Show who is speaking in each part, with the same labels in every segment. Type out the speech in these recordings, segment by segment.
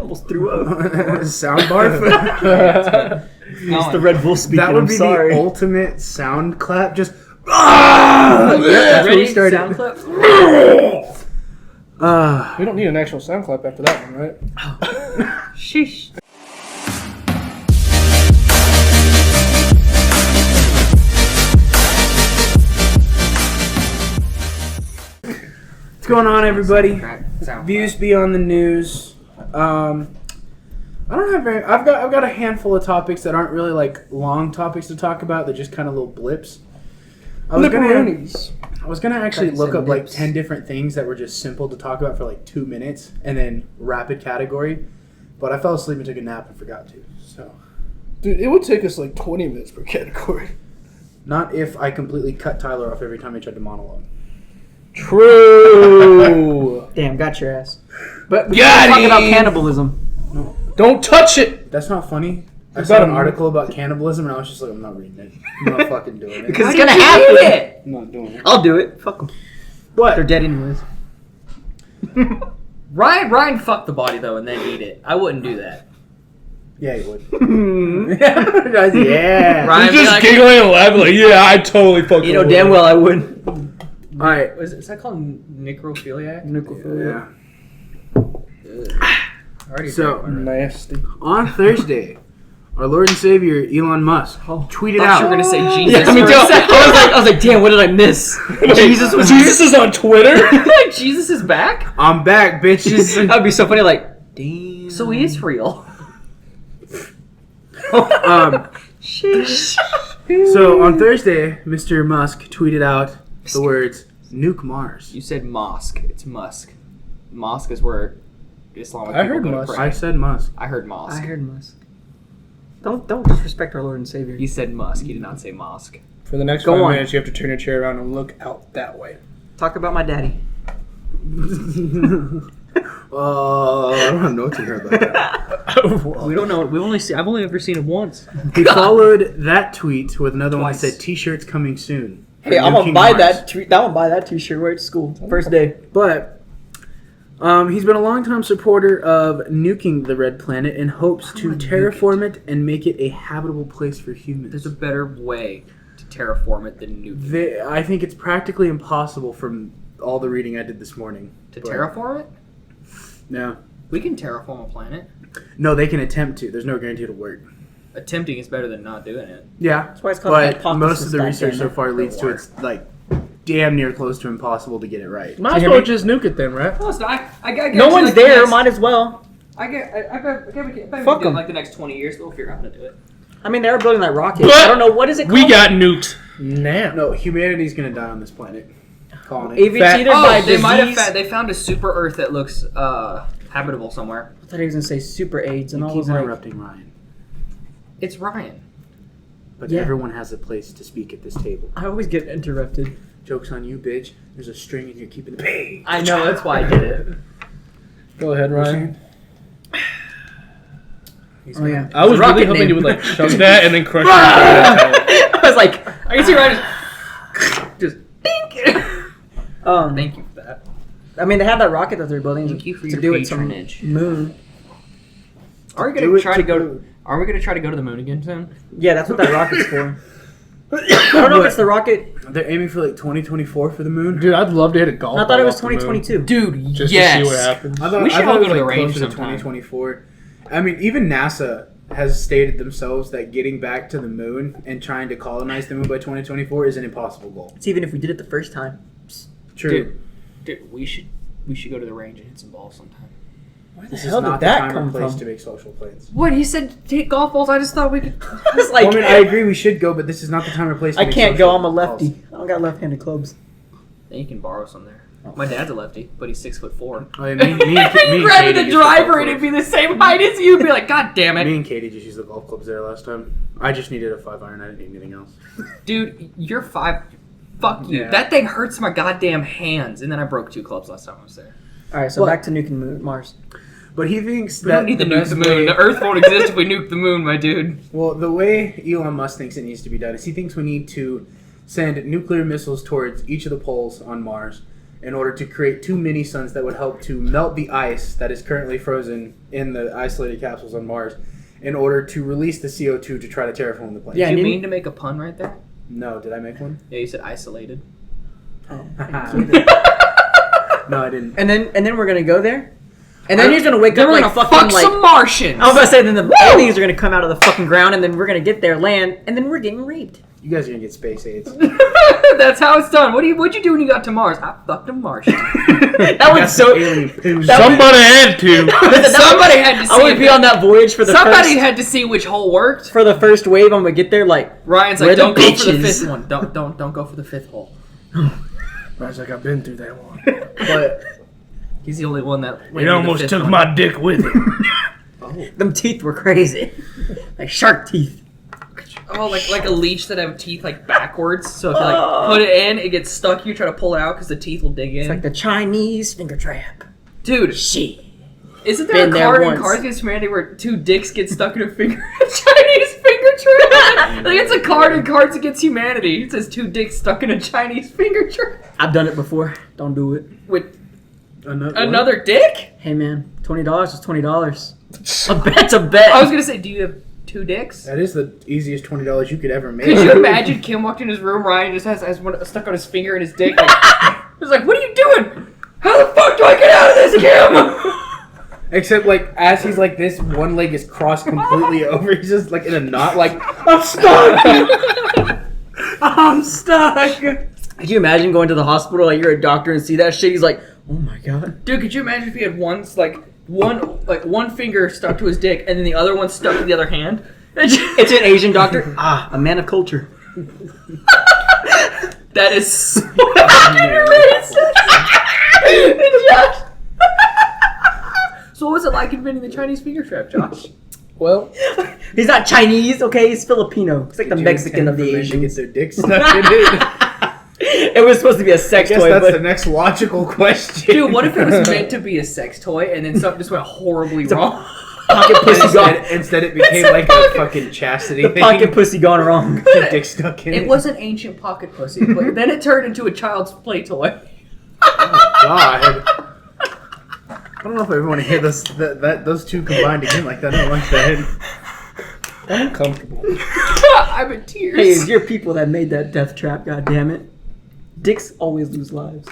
Speaker 1: Almost threw up.
Speaker 2: Sound barf.
Speaker 1: It's the Red Bull speaking.
Speaker 2: That would be the ultimate sound clap. Just. Yeah,
Speaker 3: ready? Sound clap.
Speaker 4: We don't need an actual sound clap after that one, right?
Speaker 3: Sheesh.
Speaker 2: What's going on, everybody? Views beyond the news. I don't have very. I've got a handful of topics that aren't really like long topics to talk about. They're just kind of little blips. I was gonna actually look up like 10 different things that were just simple to talk about for like 2 minutes, and then rapid category. But I fell asleep and took a nap and forgot to. So,
Speaker 4: dude, it would take us like 20 minutes per category.
Speaker 2: Not if I completely cut Tyler off every time he tried to monologue.
Speaker 4: True.
Speaker 1: Damn, got your ass.
Speaker 2: But
Speaker 1: talking about cannibalism.
Speaker 2: No.
Speaker 4: Don't touch it.
Speaker 2: That's not funny. I saw an article about cannibalism, and I was just like, I'm not reading it. I'm not fucking doing it.
Speaker 1: Because it's gonna happen.
Speaker 2: I'm not doing it.
Speaker 1: I'll do it. Fuck them.
Speaker 2: What?
Speaker 1: They're dead anyways.
Speaker 3: Ryan fucked the body though and then eat it. I wouldn't do that.
Speaker 2: Yeah, you would. Yeah.
Speaker 3: Ryan
Speaker 4: He's just giggling and laughing like, yeah, I totally fucking
Speaker 1: You know damn well I would.
Speaker 2: Alright.
Speaker 3: Is that called necrophiliac?
Speaker 2: Yeah.
Speaker 4: So nasty.
Speaker 2: On Thursday, our Lord and Savior Elon Musk tweeted out.
Speaker 3: You were gonna say Jesus.
Speaker 1: Yeah, me too. I was like, damn, what did I miss?
Speaker 4: Jesus is on Twitter.
Speaker 3: Jesus is back.
Speaker 2: I'm back, bitches.
Speaker 1: That'd be so funny. Like, damn.
Speaker 3: So he is real.
Speaker 1: Sheesh.
Speaker 2: So on Thursday, Mr. Musk tweeted out the words "Nuke Mars."
Speaker 3: You said mosque. It's Musk. Mosque is where Islamic
Speaker 4: I
Speaker 3: people
Speaker 4: heard
Speaker 3: go to
Speaker 4: Musk.
Speaker 3: pray.
Speaker 2: I said Musk.
Speaker 3: I heard mosque.
Speaker 1: I heard Musk. Don't disrespect our Lord and Savior.
Speaker 3: He said Musk. He did not say mosque.
Speaker 4: For the next
Speaker 1: Go
Speaker 4: 5
Speaker 1: on.
Speaker 4: minutes, you have to turn your chair around and look out that way.
Speaker 1: Talk about my daddy.
Speaker 2: I don't know what to hear about that.
Speaker 1: We don't know. I've only ever seen him once.
Speaker 2: He followed that tweet with another one that
Speaker 3: Twice.
Speaker 2: said "T-shirts coming soon."
Speaker 1: Hey, I'm gonna buy that. I'm gonna buy that T-shirt. Wear it to school first day.
Speaker 2: But he's been a longtime supporter of nuking the red planet and hopes to terraform it and make it a habitable place for humans.
Speaker 3: There's a better way to terraform it than nuke.
Speaker 2: I think it's practically impossible from all the reading I did this morning.
Speaker 3: To terraform it?
Speaker 2: No.
Speaker 3: We can terraform a planet.
Speaker 2: No, they can attempt to. There's no guarantee it'll work.
Speaker 3: Attempting is better than not doing it.
Speaker 2: Yeah,
Speaker 1: That's why it's called
Speaker 2: but
Speaker 1: hypothesis,
Speaker 2: most of the research
Speaker 1: goddammit.
Speaker 2: so far leads to it's like damn near close to impossible to get it right.
Speaker 4: Might as well just nuke it then, right?
Speaker 3: No, it's not. I
Speaker 1: No one's there. Might as well.
Speaker 3: I bet we can
Speaker 1: Fuck
Speaker 3: do it
Speaker 1: 'em.
Speaker 3: like the next 20 years. We'll figure out how to do it.
Speaker 1: I mean, they were building that rocket.
Speaker 4: But
Speaker 1: I don't know what is it called.
Speaker 4: We got nuked now.
Speaker 2: No, humanity's gonna die on this planet. Calling
Speaker 1: If
Speaker 2: it.
Speaker 1: it's either by
Speaker 3: they might have
Speaker 1: disease.
Speaker 3: they found a super Earth that looks habitable somewhere.
Speaker 1: I thought he was gonna say super AIDS, and I
Speaker 2: Keep
Speaker 1: was like,
Speaker 2: interrupting Ryan.
Speaker 3: It's Ryan.
Speaker 2: But
Speaker 1: Yeah.
Speaker 2: everyone has a place to speak at this table.
Speaker 1: I always get interrupted.
Speaker 2: Joke's on you, bitch. There's a string and you're keeping the pay.
Speaker 3: I know, that's why I did it.
Speaker 4: Go ahead, Ryan.
Speaker 1: Oh yeah.
Speaker 4: I was
Speaker 1: Rocket
Speaker 4: really hoping
Speaker 1: name.
Speaker 4: you would like chug that and then crush it. I
Speaker 1: I was like,
Speaker 3: I can see Ryan just dink.
Speaker 1: Thank
Speaker 3: Thank you for that.
Speaker 1: I mean, they have that rocket that they're building
Speaker 3: Thank you for
Speaker 1: to
Speaker 3: your
Speaker 1: do it some
Speaker 3: patronage.
Speaker 1: moon.
Speaker 3: Are we
Speaker 2: Do
Speaker 3: gonna
Speaker 2: it
Speaker 3: try
Speaker 2: to
Speaker 3: to go?
Speaker 2: prove.
Speaker 3: Are we gonna try to go to the moon again soon?
Speaker 1: Yeah, that's what that rocket's for. I don't know if it's the rocket.
Speaker 2: They're aiming for like 2024 for the moon.
Speaker 4: Dude, I'd love to hit a golf.
Speaker 1: I thought
Speaker 4: ball
Speaker 1: it was
Speaker 4: off the moon
Speaker 1: 2022.
Speaker 3: Dude,
Speaker 4: Just
Speaker 3: yes.
Speaker 4: to see what happens.
Speaker 2: I thought,
Speaker 3: We should
Speaker 2: I thought
Speaker 3: all
Speaker 2: it was
Speaker 3: go to the
Speaker 2: like
Speaker 3: range
Speaker 2: closer to
Speaker 3: sometime.
Speaker 2: 2024. I mean, even NASA has stated themselves that getting back to the moon and trying to colonize the moon by 2024 is an impossible goal.
Speaker 1: It's even if we did it the first time.
Speaker 2: True.
Speaker 3: Dude, we should go to the range and hit some balls sometime.
Speaker 1: Where the
Speaker 2: This
Speaker 1: hell
Speaker 2: is not
Speaker 1: did
Speaker 2: the
Speaker 1: that
Speaker 2: time or
Speaker 1: come
Speaker 2: place
Speaker 1: from?
Speaker 2: to make social plays.
Speaker 3: What he said? Take golf balls. I just thought we could.
Speaker 1: It's like,
Speaker 2: Well, I mean, I agree we should go, but this is not the time or place to
Speaker 1: I
Speaker 2: make
Speaker 1: can't
Speaker 2: social
Speaker 1: go. I'm a
Speaker 2: calls.
Speaker 1: lefty. I don't got left-handed clubs.
Speaker 3: Then you can borrow some there. My dad's a lefty, but he's 6'4".
Speaker 2: Oh, yeah, me and Katie
Speaker 3: Grab the
Speaker 2: just
Speaker 3: driver
Speaker 2: use
Speaker 3: and it'd be the same height as you. Be like, God damn
Speaker 2: Me
Speaker 3: it,
Speaker 2: and Katie just used the golf clubs there last time. I just needed a 5-iron. I didn't need anything else.
Speaker 3: dude. You're 5. Fuck you.
Speaker 2: Yeah.
Speaker 3: That thing hurts my goddamn hands. And then I broke 2 clubs last time I was there.
Speaker 1: All right, so
Speaker 2: What?
Speaker 1: back to nuking Mars.
Speaker 2: But he thinks
Speaker 3: We
Speaker 2: that
Speaker 3: don't need to
Speaker 2: the
Speaker 3: nuke
Speaker 2: best
Speaker 3: the moon.
Speaker 2: way-
Speaker 3: The Earth won't exist if we nuke the moon, my dude.
Speaker 2: Well, the way Elon Musk thinks it needs to be done is he thinks we need to send nuclear missiles towards each of the poles on Mars, in order to create 2 mini suns that would help to melt the ice that is currently frozen in the isolated capsules on Mars, in order to release the CO2 to try to terraform the planet.
Speaker 3: Yeah, did you mean to make a pun right there?
Speaker 2: No, did I make one?
Speaker 3: Yeah, you said isolated.
Speaker 2: Oh. No, I didn't.
Speaker 5: And then we're gonna go there, and then he's gonna wake up
Speaker 3: We're
Speaker 5: like
Speaker 3: gonna
Speaker 5: fucking
Speaker 3: fuck some Martians.
Speaker 5: I was about to say, then the aliens are gonna come out of the fucking ground, and then we're gonna get there, land, and then we're getting raped.
Speaker 2: You guys are gonna get space AIDS.
Speaker 3: That's how it's done. What'd you do when you got to Mars? I fucked a Martian.
Speaker 5: That was so.
Speaker 2: Alien poo.
Speaker 1: Somebody had to.
Speaker 3: Somebody had to see.
Speaker 5: I would be on that voyage for the
Speaker 3: Somebody
Speaker 5: first.
Speaker 3: had to see which hole worked.
Speaker 5: For the first wave, I'm gonna get there like.
Speaker 3: Ryan's
Speaker 5: Where
Speaker 3: like,
Speaker 5: the
Speaker 3: don't go for the
Speaker 5: bitches?
Speaker 3: 5th one. Don't go for the 5th hole.
Speaker 4: Ryan's like, I've been through that one.
Speaker 2: But
Speaker 3: He's the only one that.
Speaker 1: It almost took my dick with it.
Speaker 5: Them teeth were crazy, like shark teeth.
Speaker 3: Oh, like a leech that have teeth like backwards. So if you like put it in, it gets stuck. You try to pull it out because the teeth will dig in.
Speaker 5: It's like the Chinese finger trap.
Speaker 3: Dude,
Speaker 5: Shit.
Speaker 3: isn't there
Speaker 5: Been
Speaker 3: a
Speaker 5: there
Speaker 3: card in
Speaker 5: once.
Speaker 3: Cards Against Humanity where 2 dicks get stuck in a finger? Chinese finger trap. Like it's a card in Cards Against Humanity. It says 2 dicks stuck in a Chinese finger trap
Speaker 5: I've done it before. Don't do it.
Speaker 3: with
Speaker 2: another
Speaker 3: another dick.
Speaker 5: Hey man, $20 is $20. A bet's a bet.
Speaker 3: I was gonna say, do you have 2 dicks?
Speaker 2: That is the easiest $20 you could ever make.
Speaker 3: Could you imagine Kim walked in his room, Ryan just has one stuck on his finger and his dick? Like, he's like, what are you doing? How the fuck do I get out of this, Kim?
Speaker 2: Except, like, as he's like this, one leg is crossed completely over. He's just, like, in a knot, like, I'm stuck! I'm stuck!
Speaker 5: Could you imagine going to the hospital, like you're a doctor and see that shit? He's like, oh my god.
Speaker 3: Dude, could you imagine if he had one finger stuck to his dick and then the other one stuck to the other hand?
Speaker 5: It's an Asian doctor. A man of culture.
Speaker 3: That is so fucking racist. Josh. So what was it like inventing the Chinese finger trap, Josh?
Speaker 4: Well,
Speaker 5: He's not Chinese, okay? He's Filipino. He's like the
Speaker 2: Did you
Speaker 5: Mexican
Speaker 2: intend
Speaker 5: of the
Speaker 2: for men to
Speaker 5: Asians.
Speaker 2: get their dicks stuck in it?
Speaker 5: It was supposed to be a
Speaker 2: I
Speaker 5: sex
Speaker 2: guess
Speaker 5: toy,
Speaker 2: that's
Speaker 5: but
Speaker 2: the next logical question.
Speaker 3: Dude, what if it was meant to be a sex toy and then something just went horribly wrong?
Speaker 5: pocket pussy gone.
Speaker 2: Instead it became like a fucking chastity thing.
Speaker 5: Pocket pussy gone wrong.
Speaker 2: Your dick stuck in it.
Speaker 3: It was an ancient pocket pussy, but then it turned into a child's play toy.
Speaker 2: God. I don't know if I want to hear those two combined again like that. I don't like that.
Speaker 4: I'm uncomfortable.
Speaker 3: I'm in tears.
Speaker 5: Hey, it's your people that made that death trap, god damn it. Dicks always lose lives.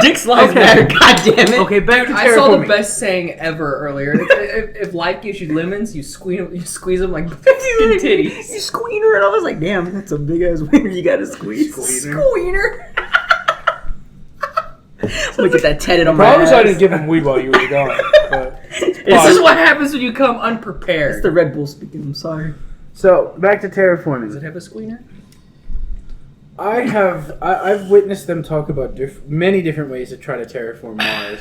Speaker 5: Dicks lives matter, god damn it.
Speaker 2: Okay, back to
Speaker 3: I saw the
Speaker 2: terraforming.
Speaker 3: best saying ever earlier. If life gives you lemons, you squeeze them like fucking titties.
Speaker 5: You squeener, and I was like, damn, that's a big ass wiener you gotta squeeze.
Speaker 3: Squeener.
Speaker 5: Look at that tatted on my
Speaker 4: Promise
Speaker 5: ass.
Speaker 4: I didn't give him weed while you were gone. But
Speaker 3: This is what happens when you come unprepared.
Speaker 5: It's the Red Bull speaking, I'm sorry.
Speaker 2: So, back to terraforming.
Speaker 3: Does it have a squeener?
Speaker 2: I've witnessed them talk about many different ways to try to terraform Mars,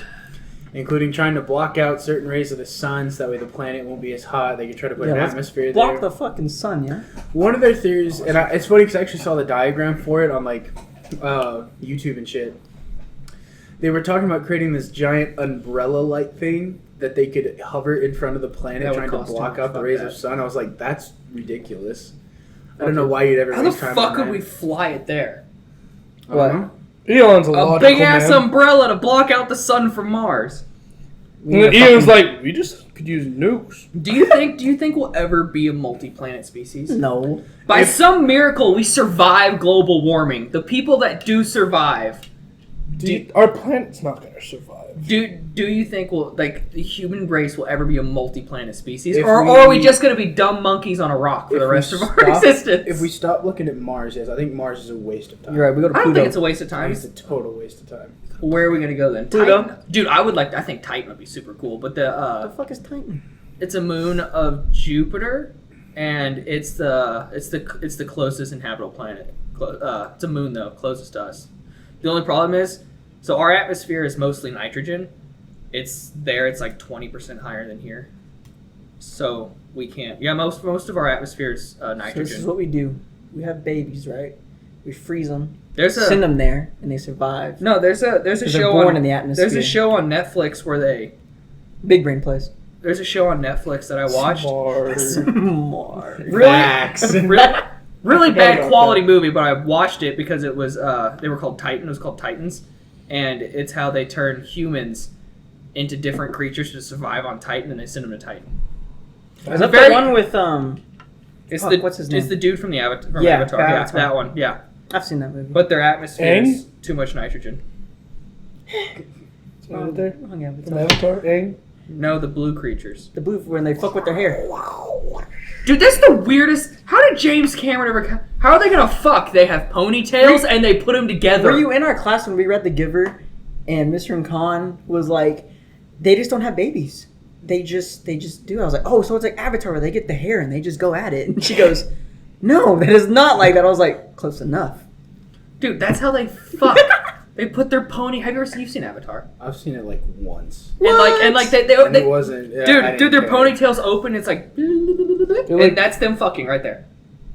Speaker 2: including trying to block out certain rays of the sun so that way the planet won't be as hot. They can try to put an
Speaker 5: let's
Speaker 2: atmosphere
Speaker 5: block
Speaker 2: there.
Speaker 5: the fucking sun, yeah?
Speaker 2: One of their theories, and it's funny because I actually saw the diagram for it on like YouTube and shit. They were talking about creating this giant umbrella-like thing that they could hover in front of the planet
Speaker 3: That would
Speaker 2: trying to
Speaker 3: cost too
Speaker 2: block
Speaker 3: much.
Speaker 2: out the
Speaker 3: Fuck
Speaker 2: rays
Speaker 3: that.
Speaker 2: of sun. I was like, that's ridiculous. I don't know why you'd ever
Speaker 3: How the
Speaker 2: waste time
Speaker 3: fuck
Speaker 2: on
Speaker 3: could
Speaker 2: that.
Speaker 3: we fly it there?
Speaker 2: I don't know.
Speaker 4: Elon's a
Speaker 3: A
Speaker 4: logical
Speaker 3: big ass
Speaker 4: man.
Speaker 3: umbrella to block out the sun from Mars.
Speaker 4: And then Elon's like, we just could use nukes.
Speaker 3: Do you think we'll ever be a multi-planet species?
Speaker 5: No.
Speaker 3: By some miracle, we survive global warming. The people that do survive,
Speaker 4: Our planet's not gonna survive.
Speaker 3: do you think the human race will ever be a multi-planet species,
Speaker 2: If
Speaker 3: or
Speaker 2: we-
Speaker 3: are we just gonna be dumb monkeys on a rock for
Speaker 2: If
Speaker 3: the
Speaker 2: we
Speaker 3: rest of our
Speaker 2: stop-
Speaker 3: existence?
Speaker 2: If we stop looking at Mars, yes, I think Mars is a waste of time.
Speaker 5: You're right, we go to
Speaker 3: I don't
Speaker 5: Pluto.
Speaker 3: think it's a waste of
Speaker 2: I
Speaker 3: time.
Speaker 2: think it's a total waste of time.
Speaker 3: Where are we gonna go then?
Speaker 5: Pluto.
Speaker 3: Titan? Dude, I think Titan would be super cool, but
Speaker 5: What the fuck is Titan?
Speaker 3: it's a moon of Jupiter, and it's the closest inhabitable planet. It's a moon though, closest to us. The only problem is, so our atmosphere is mostly nitrogen. It's like 20% higher than here. So we can't. Yeah, most of our atmosphere is
Speaker 5: So
Speaker 3: nitrogen.
Speaker 5: this is what we do. We have babies, right? We freeze them,
Speaker 3: There's
Speaker 5: send
Speaker 3: a
Speaker 5: them there, and they survive.
Speaker 3: no. There's a
Speaker 5: They're
Speaker 3: show
Speaker 5: born
Speaker 3: on
Speaker 5: in the atmosphere.
Speaker 3: there's a show on Netflix where
Speaker 5: Big brain place.
Speaker 3: there's a show on Netflix that I watched.
Speaker 5: Mars.
Speaker 3: Really?
Speaker 2: Facts.
Speaker 3: Really? Really
Speaker 4: forgot
Speaker 3: bad
Speaker 4: about
Speaker 3: quality
Speaker 4: that.
Speaker 3: movie, but I watched it because it was they were called Titan. It was called Titans, and it's how they turn humans into different creatures to survive on Titan, and they send them to Titan.
Speaker 5: Is that the one with
Speaker 3: It's
Speaker 5: what's his name?
Speaker 3: It's the dude from the Avatar. From
Speaker 5: Yeah,
Speaker 3: Avatar. Yeah,
Speaker 5: Avatar.
Speaker 3: that one. Yeah,
Speaker 5: I've seen that movie.
Speaker 3: but their atmosphere
Speaker 4: Aang?
Speaker 3: is too much nitrogen.
Speaker 4: Is that right there?
Speaker 5: Wrong Avatar.
Speaker 4: From Avatar, Aang?
Speaker 3: No, the blue creatures.
Speaker 5: The blue when they fuck with their hair.
Speaker 3: Dude, that's the weirdest. How did James Cameron ever? How are they gonna fuck? They have ponytails and they put them together.
Speaker 5: Were you in our class when we read The Giver, and Mr. Khan was like, they just don't have babies. They just do. I was like, oh, so it's like Avatar where they get the hair and they just go at it. And she goes, no, that is not like that. I was like, close enough.
Speaker 3: Dude, that's how they fuck. They put their pony. Have you ever seen? You've seen Avatar?
Speaker 1: I've seen it like once.
Speaker 3: And like they
Speaker 1: And it wasn't. Yeah, I
Speaker 3: dude,
Speaker 1: didn't
Speaker 3: their
Speaker 1: care.
Speaker 3: ponytails open. It's like, and that's them fucking right there.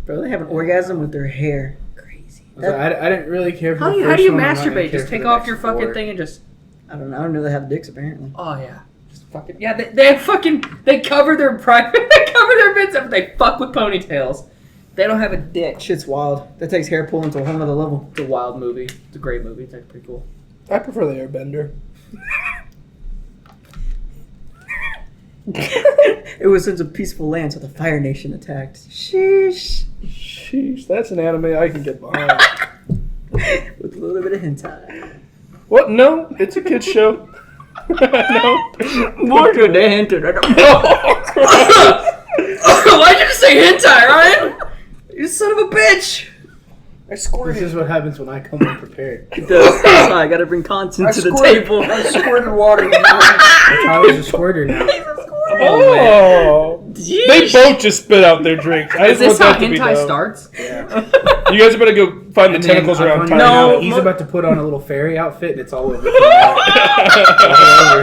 Speaker 5: Bro, they have an orgasm with their hair. Crazy.
Speaker 1: I, was like, I didn't really care for
Speaker 3: How
Speaker 1: the
Speaker 3: do you,
Speaker 1: first
Speaker 3: how do you
Speaker 1: one, I'm not gonna
Speaker 3: masturbate?
Speaker 1: care
Speaker 3: Just
Speaker 1: for
Speaker 3: take
Speaker 1: the
Speaker 3: off
Speaker 1: next
Speaker 3: your fucking
Speaker 1: 4.
Speaker 3: thing and just.
Speaker 5: I don't know. I don't know they have dicks apparently.
Speaker 3: Oh yeah. Just fucking yeah. They have fucking. They cover their private. They cover their bits up. They fuck with ponytails. They don't have a dick.
Speaker 5: Shit's wild. That takes hair pulling to a whole nother level.
Speaker 3: It's a wild movie. It's a great movie. It's actually pretty cool.
Speaker 4: I prefer the Airbender.
Speaker 5: It was such a peaceful land, so the Fire Nation attacked. Sheesh.
Speaker 4: Sheesh, that's an anime I can get behind.
Speaker 5: With a little bit of hentai.
Speaker 4: What? No, it's a kid's show. No.
Speaker 5: More to the hentai.
Speaker 3: Why'd you just say hentai, Ryan? You son of a bitch!
Speaker 4: I squirted.
Speaker 1: This is what happens when I come unprepared.
Speaker 5: I gotta bring content to the table.
Speaker 4: I squirted water.
Speaker 1: Tyler's a squirter now.
Speaker 4: Oh. They both just spit out their drinks. I
Speaker 3: Is
Speaker 4: just
Speaker 3: this
Speaker 4: want
Speaker 3: how
Speaker 4: that to be
Speaker 3: hentai
Speaker 4: known.
Speaker 3: starts?
Speaker 1: Yeah.
Speaker 4: You guys better go find the
Speaker 1: And then
Speaker 4: tentacles
Speaker 1: I
Speaker 4: around
Speaker 1: find
Speaker 4: Tyler.
Speaker 1: out
Speaker 5: No,
Speaker 1: he's
Speaker 5: mo-
Speaker 1: about to put on a little fairy outfit, and it's all over. All over.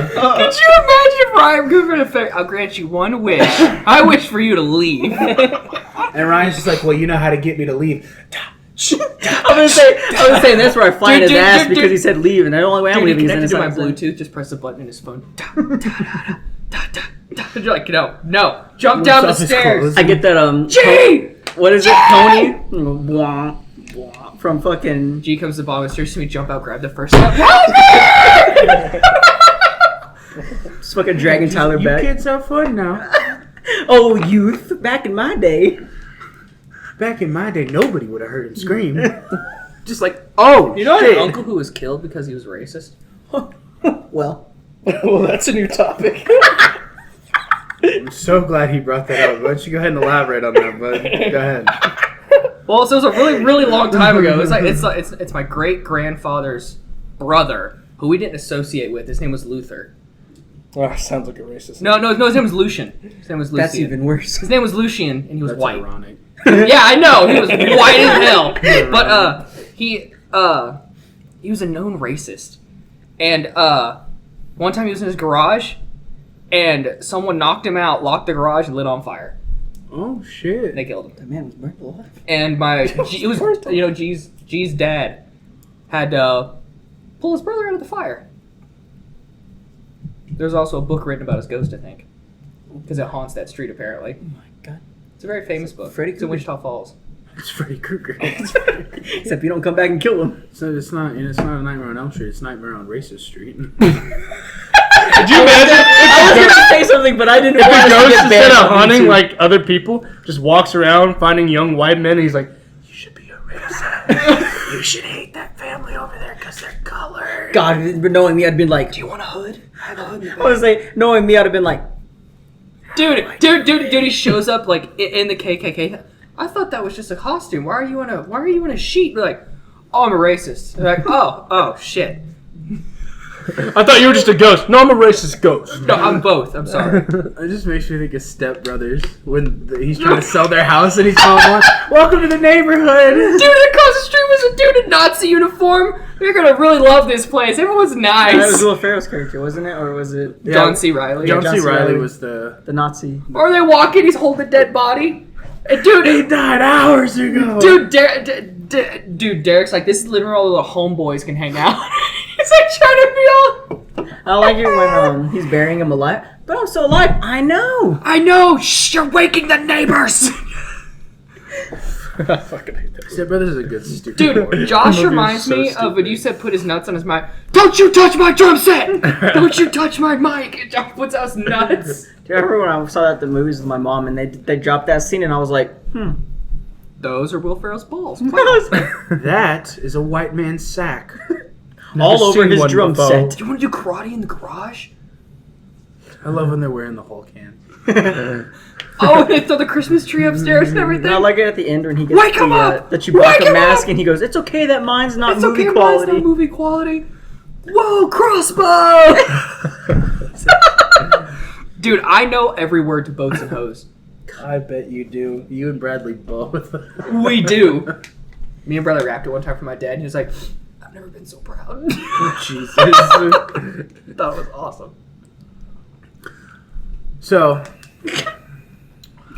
Speaker 3: Could you imagine if Ryan Cooper to fair? I'll grant you one wish. I wish for you to leave.
Speaker 1: And Ryan's just like, well, you know how to get me to leave.
Speaker 5: I was gonna say that's where I find his ass because he said leave, and the only way I'm
Speaker 3: Dude,
Speaker 5: leaving
Speaker 3: you
Speaker 5: is in
Speaker 3: connected
Speaker 5: his
Speaker 3: to my Bluetooth. Just press the button in his phone. You're like, no, jump down the
Speaker 1: Rips off his
Speaker 3: stairs.
Speaker 1: clothes.
Speaker 5: I get that
Speaker 3: G!
Speaker 5: what is it, Tony? Blah, blah, from fucking.
Speaker 3: G comes to the bottom of the stairs. See me jump out, grab the first step.
Speaker 5: Just fucking dragging Tyler
Speaker 2: You
Speaker 5: back.
Speaker 2: kids have fun now.
Speaker 5: Oh, youth! Back in my day.
Speaker 2: Back in my day, nobody would have heard him scream.
Speaker 3: Just like,
Speaker 2: Oh,
Speaker 3: you know,
Speaker 2: shit.
Speaker 3: your uncle who was killed because he was racist.
Speaker 5: Well,
Speaker 4: Well, that's a new topic.
Speaker 1: I'm so glad he brought that up. Why don't you go ahead and elaborate on that, bud? Go ahead.
Speaker 3: Well, so it was a really long time ago. It's my great grandfather's brother who we didn't associate with. His name was Luther.
Speaker 4: Oh, sounds like a racist.
Speaker 3: No, his name was Lucian. His name was Lucian.
Speaker 5: that's even worse.
Speaker 3: His name was Lucian, and he was
Speaker 1: That's
Speaker 3: white.
Speaker 1: ironic.
Speaker 3: Yeah, I know. He was white as hell. But he was a known racist. And one time he was in his garage, and someone knocked him out, locked the garage, and lit on fire.
Speaker 2: Oh, shit.
Speaker 3: And they killed him.
Speaker 5: That man was burnt alive.
Speaker 3: And G's dad had pull his brother out of the fire. There's also a book written about his ghost, I think, because it haunts that street apparently.
Speaker 5: Oh my god.
Speaker 3: It's a very famous book.
Speaker 5: Freddy
Speaker 3: It's in
Speaker 5: Krueger.
Speaker 3: Wichita Falls.
Speaker 2: It's Freddy Krueger.
Speaker 5: Except you don't come back and kill him.
Speaker 2: So it's not a Nightmare on Elm Street. It's Nightmare on Racist Street.
Speaker 4: Could you imagine
Speaker 5: I was gonna say something, but I didn't.
Speaker 4: if
Speaker 5: want
Speaker 4: the
Speaker 5: us to
Speaker 4: ghost,
Speaker 5: get
Speaker 4: instead
Speaker 5: banned
Speaker 4: of
Speaker 5: on
Speaker 4: hunting
Speaker 5: YouTube.
Speaker 4: like other people, just walks around finding young white men, and he's like, "You should be a racist. You should hate that family over there because they're colored."
Speaker 5: God, but knowing me, I'd been like, "Do you want a hood?" I have a hood. I was like, knowing me, I'd have been like,
Speaker 3: Dude, he shows up like in the KKK. I thought that was just a costume. Why are you in a sheet? We're like, oh, I'm a racist. They're like, oh shit.
Speaker 4: I thought you were just a ghost. No, I'm a racist ghost.
Speaker 3: No, I'm both. I'm sorry.
Speaker 2: It just makes me think of Step Brothers when he's trying to sell their house and he's calling one, welcome to the neighborhood.
Speaker 3: Dude, across the street was a dude in Nazi uniform. You're gonna really love this place. Everyone's
Speaker 5: that
Speaker 3: nice.
Speaker 5: was Will Ferrell's character, wasn't it, or was it
Speaker 3: John C. Riley.
Speaker 2: John
Speaker 5: John
Speaker 2: C.
Speaker 5: C.
Speaker 2: Riley
Speaker 5: Reilly.
Speaker 2: was the...
Speaker 5: the Nazi?
Speaker 3: Or they walk in, he's holding a dead body. And
Speaker 2: He died hours ago.
Speaker 3: dude, Derek's like, this is literally where all the little homeboys can hang out. He's like trying to be all.
Speaker 5: I like it when he's burying him alive. But I'm still alive. I know.
Speaker 3: I know. Shh, you're waking the neighbors.
Speaker 4: I fucking hate that.
Speaker 1: Step Brothers is a good stupid.
Speaker 3: Dude, Josh
Speaker 4: movie is
Speaker 3: reminds
Speaker 4: so
Speaker 3: me of when
Speaker 4: stupid.
Speaker 3: you said put his nuts on his mic. Don't you touch my drum set! Don't you touch my mic! And Josh puts out his nuts.
Speaker 5: Do you remember when I saw that at the movies with my mom and they dropped that scene and I was like,
Speaker 3: Those are Will Ferrell's balls.
Speaker 1: That is a white man's sack.
Speaker 5: all
Speaker 4: Never
Speaker 5: over
Speaker 4: seen
Speaker 5: his
Speaker 4: one
Speaker 5: drum
Speaker 4: before.
Speaker 5: set.
Speaker 3: Do you want to do karate in the garage?
Speaker 1: I love when they're wearing the Hulk hand.
Speaker 3: Oh, they throw the Christmas tree upstairs and everything.
Speaker 5: And I like it at the end when he gets
Speaker 3: Wake him up!
Speaker 5: the
Speaker 3: Wake
Speaker 5: Chewbacca
Speaker 3: him
Speaker 5: mask
Speaker 3: up!
Speaker 5: and he goes, "It's okay that mine's not
Speaker 3: It's
Speaker 5: movie
Speaker 3: okay,
Speaker 5: quality."
Speaker 3: mine's not movie quality. Whoa, crossbow! Dude, I know every word to Boats and Hoes.
Speaker 1: I bet you do. You and Bradley both.
Speaker 3: We do. Me and brother rapped it one time for my dad, and he was like, "I've never been so proud."
Speaker 1: Jesus.
Speaker 3: I thought it was awesome.
Speaker 1: So,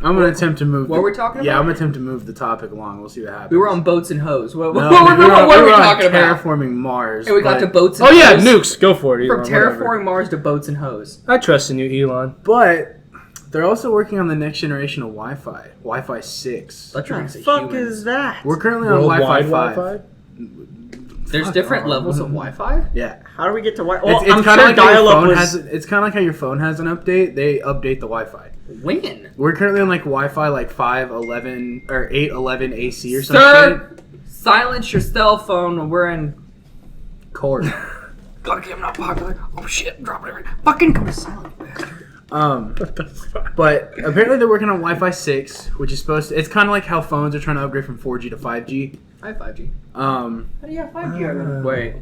Speaker 1: I'm gonna attempt to move.
Speaker 3: What were we talking
Speaker 1: Yeah,
Speaker 3: about?
Speaker 1: I'm gonna attempt to move the topic along. We'll see what happens.
Speaker 3: We were on Boats and Hoes. What
Speaker 1: No,
Speaker 3: were we
Speaker 1: on
Speaker 3: talking about?
Speaker 1: Terraforming Mars.
Speaker 3: And we got
Speaker 1: but-
Speaker 3: to Boats and
Speaker 4: Oh yeah,
Speaker 3: Hoes.
Speaker 4: nukes. Go for it,
Speaker 3: From
Speaker 4: Elon. whatever.
Speaker 3: Terraforming Mars to Boats and Hoes.
Speaker 4: I trust in you, Elon.
Speaker 1: But they're also working on the next generation of Wi-Fi, Wi-Fi 6.
Speaker 3: Let's
Speaker 5: What
Speaker 3: release
Speaker 5: the
Speaker 3: a
Speaker 5: fuck
Speaker 3: human.
Speaker 5: is that?
Speaker 1: We're currently on Wi-Fi 5.
Speaker 3: There's different levels of Wi-Fi?
Speaker 1: Yeah.
Speaker 5: How do we get to Wi? Well,
Speaker 1: It's
Speaker 5: I'm
Speaker 1: kind of
Speaker 5: sure
Speaker 1: like how your
Speaker 5: dial-up
Speaker 1: phone
Speaker 5: was.
Speaker 1: has. It's kind of like how your phone has an update. They update the Wi-Fi.
Speaker 3: When?
Speaker 1: We're currently on like Wi-Fi like 5.11 or 8.11 AC or something.
Speaker 3: Sir, silence your cell phone when we're in
Speaker 1: Court.
Speaker 3: God, I'm not popular. Oh shit, drop it everything. Fucking come to silent, you bastard.
Speaker 4: What the fuck?
Speaker 1: But apparently they're working on Wi-Fi 6, which is supposed to. It's kind of like how phones are trying to upgrade from 4G to 5G.
Speaker 3: I have 5G.
Speaker 5: How do you have 5G already?
Speaker 3: Wait.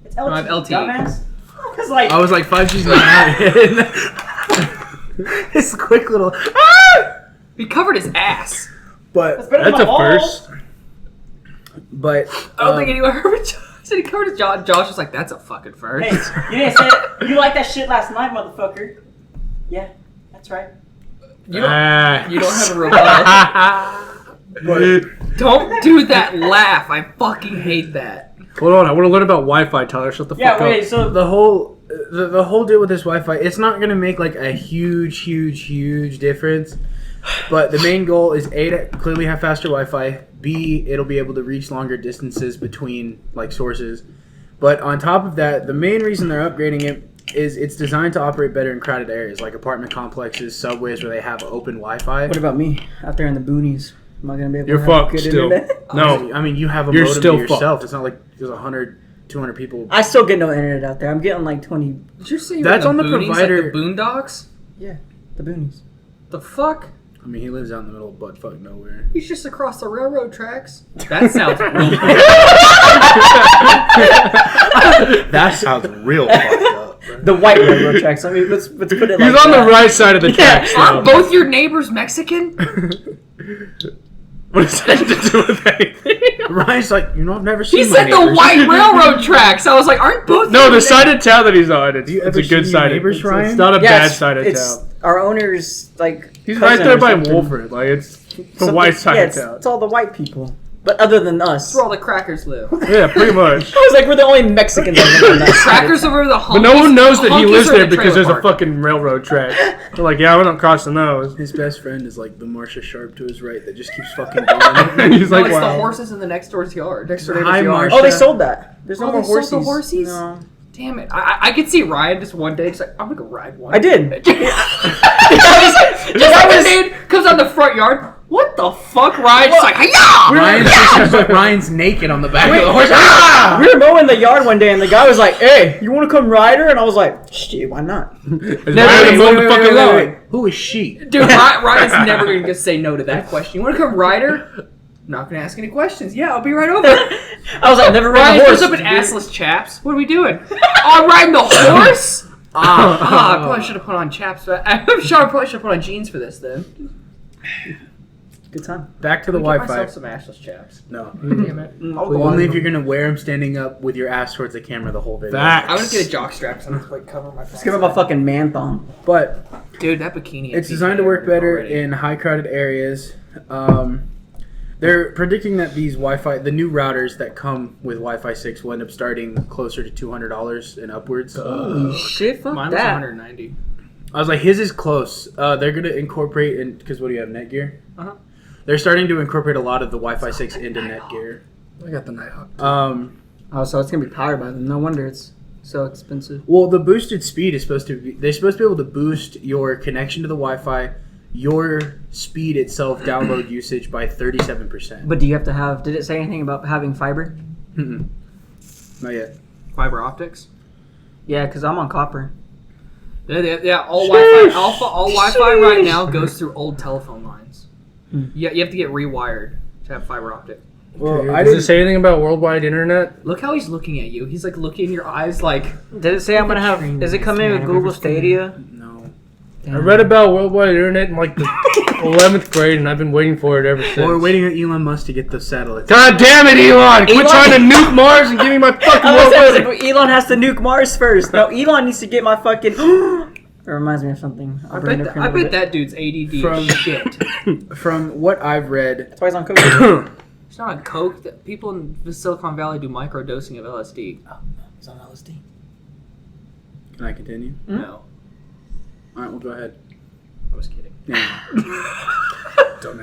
Speaker 5: It's
Speaker 3: I have LTE.
Speaker 5: Dumbass. I was like,
Speaker 1: I was like 5G's not out. This quick little.
Speaker 3: He covered his ass.
Speaker 1: But
Speaker 5: better than
Speaker 4: That's
Speaker 5: my
Speaker 4: a
Speaker 5: balls.
Speaker 4: first.
Speaker 1: but
Speaker 3: I don't think anyone heard what Josh said. He covered his jaw. Josh was like, that's a fucking first.
Speaker 5: Hey, you didn't say it. You liked that shit last night, motherfucker. Yeah, that's right.
Speaker 3: You don't have a rebuttal.
Speaker 1: but
Speaker 3: Don't do that laugh. I fucking hate that.
Speaker 4: Hold on, I want to learn about Wi-Fi, Tyler. Shut the
Speaker 5: Yeah,
Speaker 4: fuck
Speaker 5: wait.
Speaker 4: up.
Speaker 5: So
Speaker 1: the whole deal with this Wi-Fi, it's not gonna make like a huge difference. But the main goal is A, to clearly have faster Wi-Fi. B, it'll be able to reach longer distances between like sources. But on top of that, the main reason they're upgrading it is it's designed to operate better in crowded areas like apartment complexes, subways where they have open Wi-Fi.
Speaker 5: what about me out there in the boonies? Am I gonna be able
Speaker 4: You're
Speaker 5: to have
Speaker 4: fucked
Speaker 5: good
Speaker 4: still.
Speaker 5: internet?
Speaker 4: No.
Speaker 1: I mean, you have a
Speaker 4: You're
Speaker 1: modem
Speaker 4: still
Speaker 1: to yourself.
Speaker 4: fucked.
Speaker 1: It's not like there's 100, 200 people.
Speaker 5: I still get no internet out there. I'm getting like 20.
Speaker 3: Did you say you
Speaker 1: That's
Speaker 3: were
Speaker 1: on the
Speaker 3: boonies,
Speaker 1: provider-
Speaker 3: like the Boondocks?
Speaker 5: Yeah, the boonies.
Speaker 3: The fuck?
Speaker 1: I mean, he lives out in the middle of buttfuck nowhere.
Speaker 3: He's just across the railroad tracks. That sounds real.
Speaker 1: That sounds real fucked up. Bro.
Speaker 5: The white railroad tracks. I mean, let's put it like
Speaker 4: He's on
Speaker 5: that.
Speaker 4: the right side of the tracks now.
Speaker 3: Aren't both your neighbors Mexican?
Speaker 4: What does that have to do with anything?
Speaker 1: Ryan's like, I've never seen
Speaker 3: He
Speaker 1: my
Speaker 3: said the
Speaker 1: neighbors.
Speaker 3: white railroad tracks. I was like, aren't both?
Speaker 4: No,
Speaker 3: your
Speaker 4: the side of town that he's on, it's,
Speaker 1: Do you
Speaker 4: it's
Speaker 1: ever
Speaker 4: a good
Speaker 1: see your
Speaker 4: side.
Speaker 1: neighbors,
Speaker 4: It's
Speaker 1: Ryan?
Speaker 4: not a
Speaker 5: Yeah,
Speaker 4: bad
Speaker 5: it's-
Speaker 4: side of
Speaker 5: it's
Speaker 4: town.
Speaker 5: Our owner's like.
Speaker 4: He's right
Speaker 5: cousin
Speaker 4: there
Speaker 5: or
Speaker 4: by
Speaker 5: something.
Speaker 4: Wolford. Like, it's the
Speaker 5: Something-
Speaker 4: white side
Speaker 5: yeah,
Speaker 4: of town.
Speaker 5: It's all the white people. But other than us,
Speaker 3: That's where all the crackers live.
Speaker 4: Yeah, pretty much.
Speaker 5: I was like, we're the only Mexicans that live on that side.
Speaker 3: Crackers over the hunkies.
Speaker 4: But no one knows that he
Speaker 3: hunkies
Speaker 4: lives
Speaker 3: are in
Speaker 4: there
Speaker 3: the
Speaker 4: because
Speaker 3: trailer
Speaker 4: there's a
Speaker 3: park.
Speaker 4: fucking railroad track. They're like, yeah, we're not crossing those.
Speaker 1: His best friend is like the Marsha Sharp to his right that just keeps fucking going.
Speaker 4: And he's
Speaker 3: No,
Speaker 4: like,
Speaker 3: it's
Speaker 4: wow.
Speaker 3: the horses in the next door's yard. Next door
Speaker 1: Hi,
Speaker 3: neighbor's yard.
Speaker 1: Marsha.
Speaker 5: Oh, they sold that. There's no
Speaker 3: Oh,
Speaker 5: more
Speaker 3: they sold
Speaker 5: horses.
Speaker 3: the horses?
Speaker 5: No.
Speaker 3: Damn it. I could see Ryan just one day just like, I'm gonna go ride one.
Speaker 5: I did.
Speaker 3: just like the dude comes out the front yard. What the fuck? Ryan's just like, hiya!
Speaker 1: Ryan's naked on the back of the horse.
Speaker 5: We were mowing the yard one day, and the guy was like, "Hey, you want to come ride her?" And I was like, "Shit, why not?"
Speaker 4: It's right on the motherfucking lawn.
Speaker 1: Who is she?
Speaker 3: Dude, Ryan's never gonna just say no to that question. You wanna come ride her? Not gonna ask any questions. Yeah, I'll be right over.
Speaker 5: I was like, "Never ride
Speaker 3: Ryan
Speaker 5: a horse."
Speaker 3: goes up in assless chaps. What are we doing? Oh, I'm riding the horse? I probably should have put on chaps. But I'm sure I probably should have put on jeans for this then.
Speaker 5: Good time.
Speaker 1: Back to the
Speaker 3: Get
Speaker 1: Wi-Fi.
Speaker 3: myself some assless chaps.
Speaker 1: No.
Speaker 3: Damn it.
Speaker 5: I'll go
Speaker 1: Only
Speaker 5: on.
Speaker 1: if you're gonna wear them standing up with your ass towards the camera the whole video.
Speaker 4: Facts.
Speaker 3: I'm gonna get a jock strap so I'm just like cover my face.
Speaker 5: Let's give him a fucking man thong.
Speaker 1: But
Speaker 3: Dude, that bikini.
Speaker 1: it's designed to work better in high crowded areas. They're predicting that these Wi-Fi, the new routers that come with Wi-Fi 6 will end up starting closer to $200 and upwards.
Speaker 5: Holy shit, fuck
Speaker 3: Mine was
Speaker 5: that.
Speaker 3: 190.
Speaker 1: I was like, his is close. They're gonna incorporate in because what do you have, Netgear?
Speaker 3: Uh-huh.
Speaker 1: they're starting to incorporate a lot of the Wi-Fi 6 into Netgear.
Speaker 4: I got the Nighthawk.
Speaker 5: Oh, so it's gonna be powered by them. No wonder it's so expensive.
Speaker 1: Well, the boosted speed is supposed to be... They're supposed to be able to boost your connection to the Wi-Fi, your speed itself, download usage by 37%.
Speaker 5: But do you have to have? Did it say anything about having fiber?
Speaker 1: Mm-mm. Not yet.
Speaker 3: Fiber optics.
Speaker 5: Yeah, because I'm on copper.
Speaker 3: Yeah. All Wi-Fi right now goes through old telephone lines. Yeah, you have to get rewired to have fiber optic.
Speaker 1: Well,
Speaker 4: Does it say anything about worldwide internet?
Speaker 3: Look how he's looking at you. He's like looking in your eyes like...
Speaker 5: Did it say I'm gonna have? Is it coming with Google Stadia?
Speaker 1: No.
Speaker 4: I read about worldwide internet in like the 11th grade, and I've been waiting for it ever since.
Speaker 1: Well, we're waiting on Elon Musk to get those satellites.
Speaker 4: God damn it, Elon! Quit trying to nuke Mars and give me my fucking worldwide.
Speaker 5: Elon has to nuke Mars first. No, Elon needs to get my fucking. It reminds me of something.
Speaker 3: I bet that dude's ADD
Speaker 1: From-
Speaker 3: shit.
Speaker 1: From what I've read,
Speaker 5: That's why he's on coke.
Speaker 3: It's not on coke. People in the Silicon Valley do microdosing of LSD.
Speaker 5: He's on LSD.
Speaker 1: can I continue?
Speaker 3: No.
Speaker 1: All right, well, go ahead.
Speaker 3: I was kidding.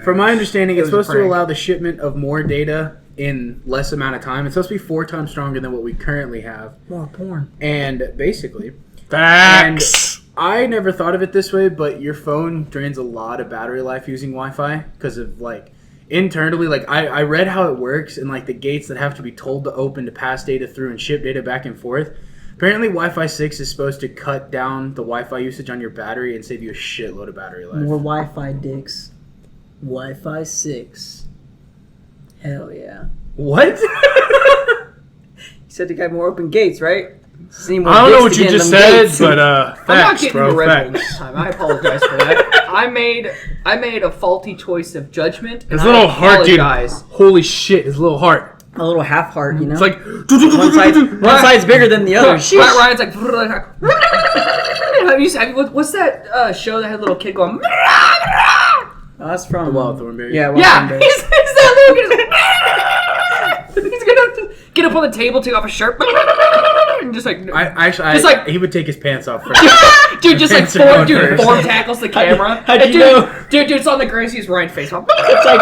Speaker 1: From my understanding,
Speaker 3: It
Speaker 1: it's
Speaker 3: was a
Speaker 1: supposed to
Speaker 3: prank.
Speaker 1: allow the shipment of more data in less amount of time. It's supposed to be 4 times stronger than what we currently have.
Speaker 5: More porn.
Speaker 1: And basically,
Speaker 4: Facts.
Speaker 1: I never thought of it this way, but your phone drains a lot of battery life using Wi-Fi because of like internally, like I read how it works and like the gates that have to be told to open to pass data through and ship data back and forth. Apparently, Wi-Fi 6 is supposed to cut down the Wi-Fi usage on your battery and save you a shitload of battery life.
Speaker 5: More Wi-Fi dicks. Wi-Fi 6. Hell yeah.
Speaker 1: What?
Speaker 5: You said they got more open gates, right? See more
Speaker 4: I don't know
Speaker 5: dicks
Speaker 4: what you
Speaker 5: to get in
Speaker 4: just
Speaker 5: them
Speaker 4: said,
Speaker 5: gates.
Speaker 4: but
Speaker 3: I'm not
Speaker 4: facts,
Speaker 3: getting
Speaker 4: bro.
Speaker 3: the Red Bull
Speaker 4: Facts.
Speaker 3: this time. I apologize for that. I made a faulty choice of judgment. And
Speaker 4: His
Speaker 3: I
Speaker 4: little heart, dude.
Speaker 3: apologize.
Speaker 4: Holy shit, his little heart.
Speaker 5: A little half heart, you know?
Speaker 4: It's like
Speaker 5: one side's bigger than the other.
Speaker 3: Ryan's like. What's that show that had a little kid going?
Speaker 5: Oh, that's from
Speaker 1: The Wild Thornberry.
Speaker 5: Yeah, Wild
Speaker 3: Yeah,
Speaker 5: Thornberry.
Speaker 3: he's that little kid. He's gonna get up on the table, take off his shirt, and just like
Speaker 1: He would take his pants off first.
Speaker 3: dude, just like
Speaker 1: Pants are on
Speaker 3: form
Speaker 1: first.
Speaker 3: tackles the camera.
Speaker 5: How'd you
Speaker 3: dude,
Speaker 5: know?
Speaker 3: Dude, it's on the Gracie's Ryan face.
Speaker 5: It's like,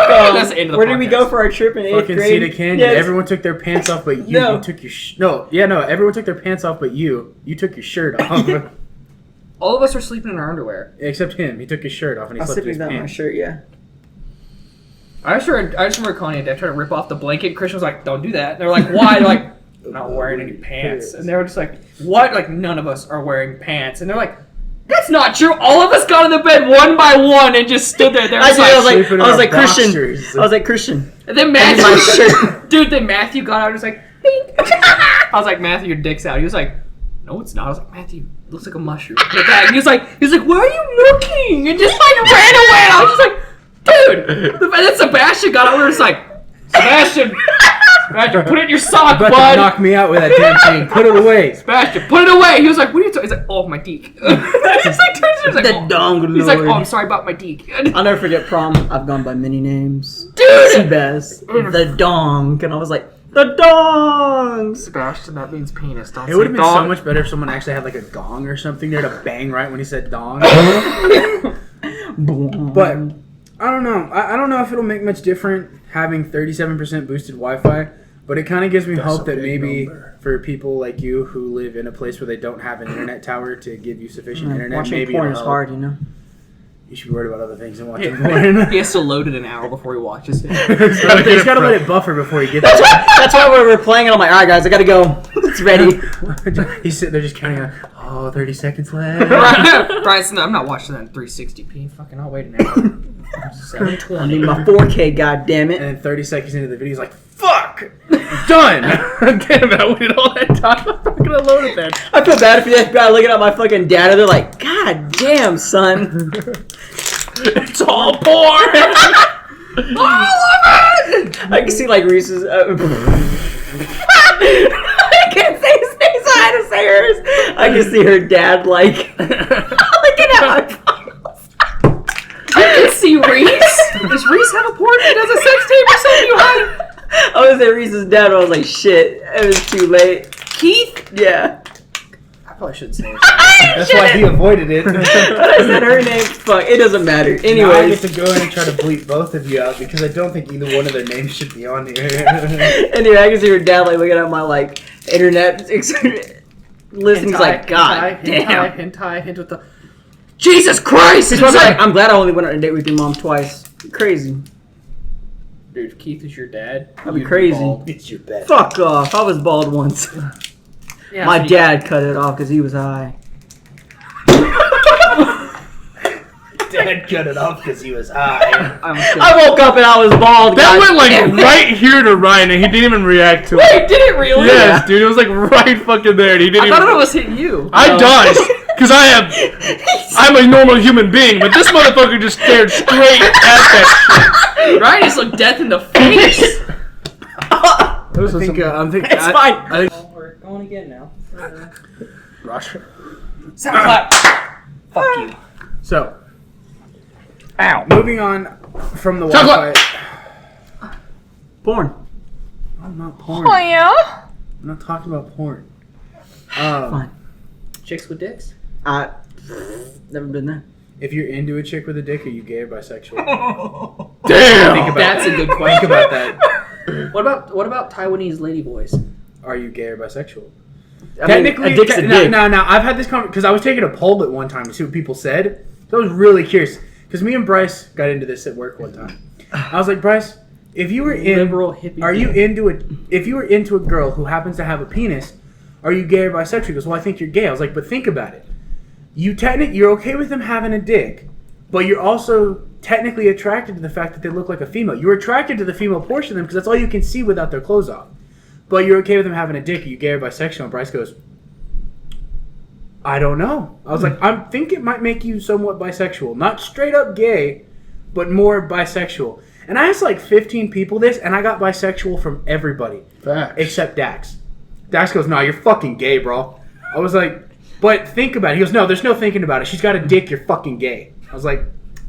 Speaker 3: That's the end of the
Speaker 5: where did we
Speaker 3: podcast.
Speaker 5: go for our trip in 8th
Speaker 1: Fucking
Speaker 5: grade?
Speaker 1: Cedar Canyon.
Speaker 5: Yes.
Speaker 1: Everyone took their pants off, but you.
Speaker 5: No.
Speaker 1: You took your no. Everyone took their pants off, but you. You took your shirt off.
Speaker 3: All of us are sleeping in our underwear.
Speaker 1: Except him. He took his shirt off and he
Speaker 5: I'll
Speaker 1: slept
Speaker 5: slip
Speaker 1: in his
Speaker 5: down my
Speaker 1: pants.
Speaker 5: shirt, yeah.
Speaker 3: I just remember Connie and Dad trying to rip off the blanket. Christian was like, "Don't do that." And they're like, "Why?" They're like, "I'm not wearing any pants." And they were just like, "What?" Like none of us are wearing pants. And they're like, "That's not true." All of us got in the bed one by one and just stood there.
Speaker 5: I was
Speaker 1: sleeping in our
Speaker 5: Christian.
Speaker 1: boxers.
Speaker 5: I was like, Christian.
Speaker 3: And then
Speaker 5: That's
Speaker 3: Matthew,
Speaker 5: my shirt.
Speaker 3: dude. Then Matthew got out and was like, "Bing." I was like, "Matthew, your dick's out." He was like, "No, it's not." I was like, "Matthew, it looks like a mushroom." Put it back. He was like, "Why are you looking?" And just like ran away. And I was just like, "Dude." And then Sebastian got out and was like, "Sebastian, put it in your sock,
Speaker 1: About to
Speaker 3: bud."
Speaker 1: knock me out with that damn thing. Put it away.
Speaker 3: Sebastian, put it away. He was like, "What are you talking?" He's like, "Oh, my deek." He's like,
Speaker 5: The dong
Speaker 3: He's like, "Oh,
Speaker 5: lord.
Speaker 3: I'm sorry about my deek."
Speaker 5: I'll never forget prom. I've gone by many names.
Speaker 3: Dude!
Speaker 5: Seabass. The dong. And I was like, the dongs!
Speaker 3: Sebastian, that means penis. Don't
Speaker 1: It would have been so much better if someone actually had like a gong or something there to bang right when he said dong. But I don't know. I don't know if it'll make much different having 37% boosted Wi-Fi. But it kind of gives me
Speaker 4: That's
Speaker 1: hope
Speaker 4: a
Speaker 1: that
Speaker 4: big
Speaker 1: maybe
Speaker 4: number.
Speaker 1: for people like you who live in a place where they don't have an internet tower to give you sufficient internet,
Speaker 5: Watching
Speaker 1: maybe
Speaker 5: porn
Speaker 1: it'll
Speaker 5: is
Speaker 1: help.
Speaker 5: hard, you know?
Speaker 1: You should be worried about other things than watching porn.
Speaker 3: He has to load it an hour before he watches it.
Speaker 1: He's got to let it buffer before he gets there.
Speaker 5: That's why we were playing it. I'm like, alright guys, I gotta go. It's ready.
Speaker 1: He's sitting there just counting on, 30 seconds left.
Speaker 3: Brian's I'm not watching that in 360p. Fucking, I'll wait an hour.
Speaker 5: I
Speaker 3: 720.
Speaker 5: need my 4K, goddammit.
Speaker 1: And then 30 seconds into the video, he's like, fuck! Done!
Speaker 4: Damn it, I waited all that time. I'm not gonna load it then.
Speaker 5: I feel bad for that guy looking at my fucking data. They're like, God damn, son.
Speaker 4: It's all porn!
Speaker 5: I can see like Reese's. I can't say his name, so I had to say hers. I can see her dad like looking at my files.
Speaker 3: I can see Reese. Does Reese have a porn that does a sex tape or something?
Speaker 5: I was at Reese's dad, but I was like, shit, it was too late.
Speaker 3: Keith?
Speaker 5: Yeah.
Speaker 3: probably shouldn't say it.
Speaker 1: That's why he avoided it.
Speaker 5: But I said her name. Fuck, it doesn't matter.
Speaker 1: Now I get
Speaker 5: Anyways.
Speaker 1: to go in and try to bleep both of you out because I don't think either one of their names should be on here.
Speaker 5: Anyway, I can see your dad like looking at my like internet listening. He's like, God damn.
Speaker 3: Hentai with the. Jesus Christ!
Speaker 5: He's probably like, I'm glad I only went on a date with your mom twice. Crazy.
Speaker 3: Dude, if Keith is your dad,
Speaker 5: That'd be
Speaker 3: you'd
Speaker 5: crazy.
Speaker 3: bald.
Speaker 1: It's your best.
Speaker 5: Fuck off. I was bald once.
Speaker 3: Yeah,
Speaker 5: My
Speaker 3: so you-
Speaker 5: dad cut it off because he was high.
Speaker 1: Dad cut it off because he was high.
Speaker 5: I woke up and I was bald.
Speaker 4: That
Speaker 5: God
Speaker 4: went like
Speaker 5: damn it.
Speaker 4: right here to Ryan, and he didn't even react to it.
Speaker 3: Wait, did it really?
Speaker 4: Yes, dude, it was like right fucking there, and he didn't
Speaker 3: I thought
Speaker 4: even.
Speaker 3: it was hitting you.
Speaker 4: I dodged because I'm a normal human being, but this motherfucker just stared straight at that shit.
Speaker 3: Ryan just looked death in the face.
Speaker 1: I'm thinking.
Speaker 5: It's fine.
Speaker 1: I think
Speaker 3: We're going again now.
Speaker 4: Roger.
Speaker 3: Sound clap. Fuck you.
Speaker 1: so.
Speaker 3: Ow.
Speaker 1: Moving on from the
Speaker 4: Chocolate.
Speaker 1: Wi-Fi.
Speaker 5: Porn.
Speaker 1: I'm not porn.
Speaker 6: Oh yeah?
Speaker 1: I'm not talking about porn.
Speaker 5: Fine.
Speaker 3: Chicks with dicks?
Speaker 5: I never been there.
Speaker 1: If you're into a chick with a dick, are you gay or bisexual?
Speaker 4: Damn.
Speaker 1: Think about
Speaker 3: That's
Speaker 1: that.
Speaker 3: a good
Speaker 1: Think
Speaker 3: question.
Speaker 1: about that.
Speaker 3: What about Taiwanese ladyboys?
Speaker 1: Are you gay or bisexual?
Speaker 5: I mean, a dick's a dick.
Speaker 1: No. I've had this conversation because I was taking a poll at one time to see what people said. So I was really curious because me and Bryce got into this at work one time. I was like, Bryce, if you were in,
Speaker 3: Liberal hippie.
Speaker 1: are you into it? If you were into a girl who happens to have a penis, are you gay or bisexual? He goes, well, I think you're gay. I was like, but think about it. You're okay with them having a dick, but you're also technically attracted to the fact that they look like a female. You're attracted to the female portion of them because that's all you can see without their clothes off. But you're okay with them having a dick. Are you gay or bisexual? And Bryce goes, I don't know. I was like, I think it might make you somewhat bisexual. Not straight up gay, but more bisexual. And I asked like 15 people this, and I got bisexual from everybody.
Speaker 4: Facts.
Speaker 1: Except Dax. Dax goes, no, you're fucking gay, bro. I was like, but think about it. He goes, no, there's no thinking about it. She's got a dick, you're fucking gay. I was like,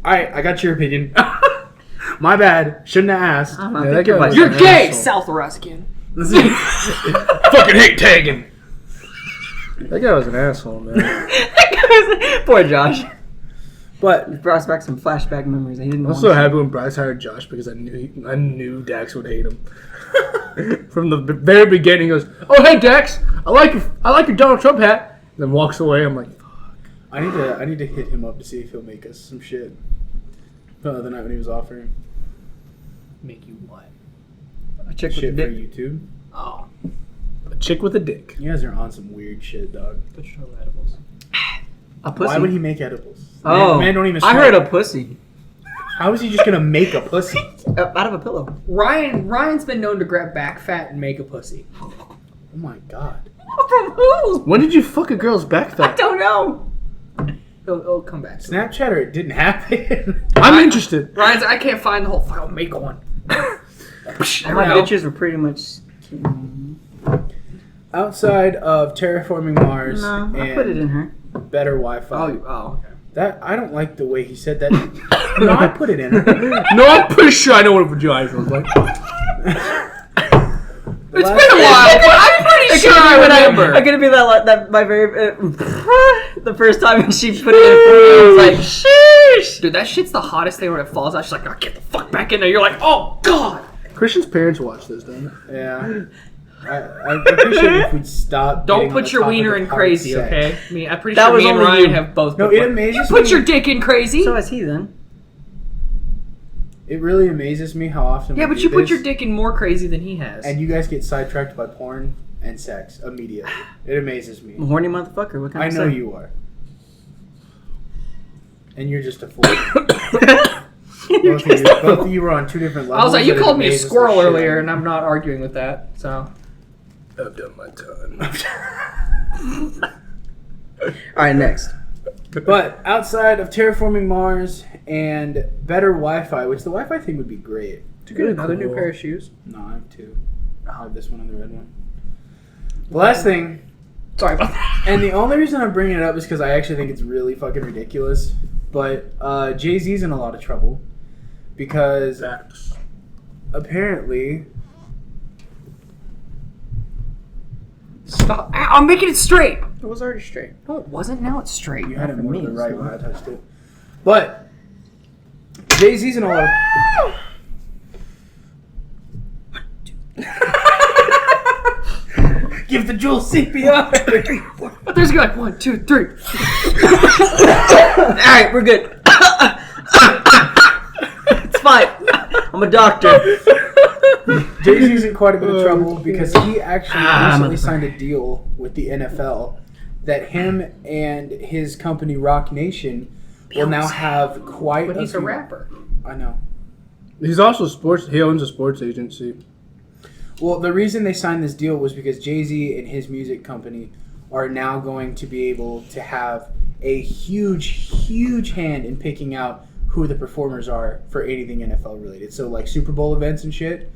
Speaker 1: all right, I got your opinion. My bad. Shouldn't have asked.
Speaker 5: I'm not
Speaker 4: Yeah, that
Speaker 5: thinking
Speaker 4: guy
Speaker 5: about
Speaker 4: was-
Speaker 3: You're
Speaker 5: it.
Speaker 3: gay, South Ruskin.
Speaker 4: Fucking hate tagging. That guy was an asshole, man.
Speaker 5: Poor Josh.
Speaker 1: But
Speaker 5: It brought us back some flashback memories. I didn't
Speaker 4: I was so happy when Bryce hired Josh because I knew Dax would hate him. From the very beginning, he goes, "Oh hey Dax, I like your Donald Trump hat." Then walks away. I'm like,
Speaker 1: I need to hit him up to see if he'll make us some shit. The other night when he was offering
Speaker 3: Make you what?
Speaker 5: a chick
Speaker 1: shit
Speaker 5: with a
Speaker 1: for
Speaker 5: dick.
Speaker 1: YouTube.
Speaker 3: Oh,
Speaker 4: a chick with a dick.
Speaker 1: You guys are on some weird shit, dog.
Speaker 3: put your edibles.
Speaker 5: A pussy.
Speaker 1: Why would he make edibles?
Speaker 5: Oh,
Speaker 1: man don't even
Speaker 5: I
Speaker 1: smoke.
Speaker 5: heard a pussy
Speaker 1: How is he just gonna make a pussy?
Speaker 5: out of a pillow.
Speaker 3: Ryan's been known to grab back fat and make a pussy.
Speaker 1: Oh my god.
Speaker 5: From who?
Speaker 4: When did you fuck a girl's back
Speaker 5: I
Speaker 4: fat?
Speaker 5: don't know.
Speaker 3: It'll come back.
Speaker 1: Snapchat or it didn't happen.
Speaker 4: I'm interested.
Speaker 3: Ryan's, I can't find the whole fuck. I'll make one.
Speaker 5: All my
Speaker 3: No.
Speaker 5: bitches were pretty much.
Speaker 1: Outside of Terraforming Mars
Speaker 5: No, I
Speaker 1: and
Speaker 5: put it in her.
Speaker 1: better Wi-Fi.
Speaker 3: Oh, okay.
Speaker 1: That I don't like the way he said that. No, I put it in her.
Speaker 4: No, I'm pretty sure I know what a vagina feels like.
Speaker 3: It's been a while, but I'm pretty sure I remember.
Speaker 5: I'm gonna be that my very the first time she put it in for me, I was like, sheesh.
Speaker 3: Dude, that shit's the hottest thing when it falls out. She's like, "Now get the fuck back in there." You're like, "Oh God."
Speaker 4: Christian's parents watch this, don't they?
Speaker 1: Yeah. I appreciate it if we'd stop.
Speaker 3: Don't
Speaker 1: getting
Speaker 3: put
Speaker 1: on
Speaker 3: your
Speaker 1: the topic
Speaker 3: wiener
Speaker 1: of
Speaker 3: in
Speaker 1: hard
Speaker 3: crazy,
Speaker 1: sex.
Speaker 3: okay? I mean, I'm pretty
Speaker 5: That
Speaker 3: sure
Speaker 5: was
Speaker 3: me and
Speaker 5: only
Speaker 3: Ryan
Speaker 5: you.
Speaker 3: have both.
Speaker 1: No,
Speaker 3: been
Speaker 1: it
Speaker 3: like,
Speaker 1: amazes
Speaker 3: Put
Speaker 1: me.
Speaker 3: your dick in crazy.
Speaker 5: So is he then?
Speaker 1: It really amazes me how often.
Speaker 3: Yeah,
Speaker 1: we
Speaker 3: but
Speaker 1: do
Speaker 3: you put
Speaker 1: this,
Speaker 3: your dick in more crazy than he has.
Speaker 1: and you guys get sidetracked by porn and sex immediately. It amazes me.
Speaker 5: I'm a horny motherfucker. What can I
Speaker 1: I know
Speaker 5: say?
Speaker 1: you are, and you're just a fool. Both of you were on two different levels.
Speaker 3: I was like, you
Speaker 1: but it
Speaker 3: called me a
Speaker 1: amazes the
Speaker 3: squirrel
Speaker 1: shit out
Speaker 3: earlier,
Speaker 1: of
Speaker 3: and
Speaker 1: me.
Speaker 3: I'm not arguing with that. So
Speaker 4: I've done my time.
Speaker 5: All right, next.
Speaker 1: But outside of Terraforming Mars and better Wi-Fi, which the Wi-Fi thing would be great.
Speaker 3: to get another new pair of shoes.
Speaker 1: No, I have two. I have this one and the red one. The last thing,
Speaker 3: Sorry about that.
Speaker 1: and the only reason I'm bringing it up is because I actually think it's really fucking ridiculous. But Jay-Z's in a lot of trouble because apparently
Speaker 3: Stop! Ow, I'm making it straight.
Speaker 5: It was already straight.
Speaker 3: No, it wasn't. Now it's straight.
Speaker 1: You had it
Speaker 5: for
Speaker 1: more
Speaker 5: me,
Speaker 1: to the
Speaker 5: it's
Speaker 1: right when I
Speaker 5: not.
Speaker 1: touched it. But Jay-Z's in a lot of... Give the jewel CPR.
Speaker 3: There's like 1, 2, 3.
Speaker 5: All right, we're good. It's fine. I'm a doctor.
Speaker 1: Jay-Z's in quite a bit of trouble because he actually recently signed a deal with the NFL that him and his company Rock Nation will now have quite
Speaker 3: But he's a
Speaker 1: few-
Speaker 3: rapper.
Speaker 1: I know.
Speaker 4: He's also sports. He owns a sports agency.
Speaker 1: Well, the reason they signed this deal was because Jay-Z and his music company are now going to be able to have a huge hand in picking out who the performers are for anything NFL related. So like Super Bowl events and shit.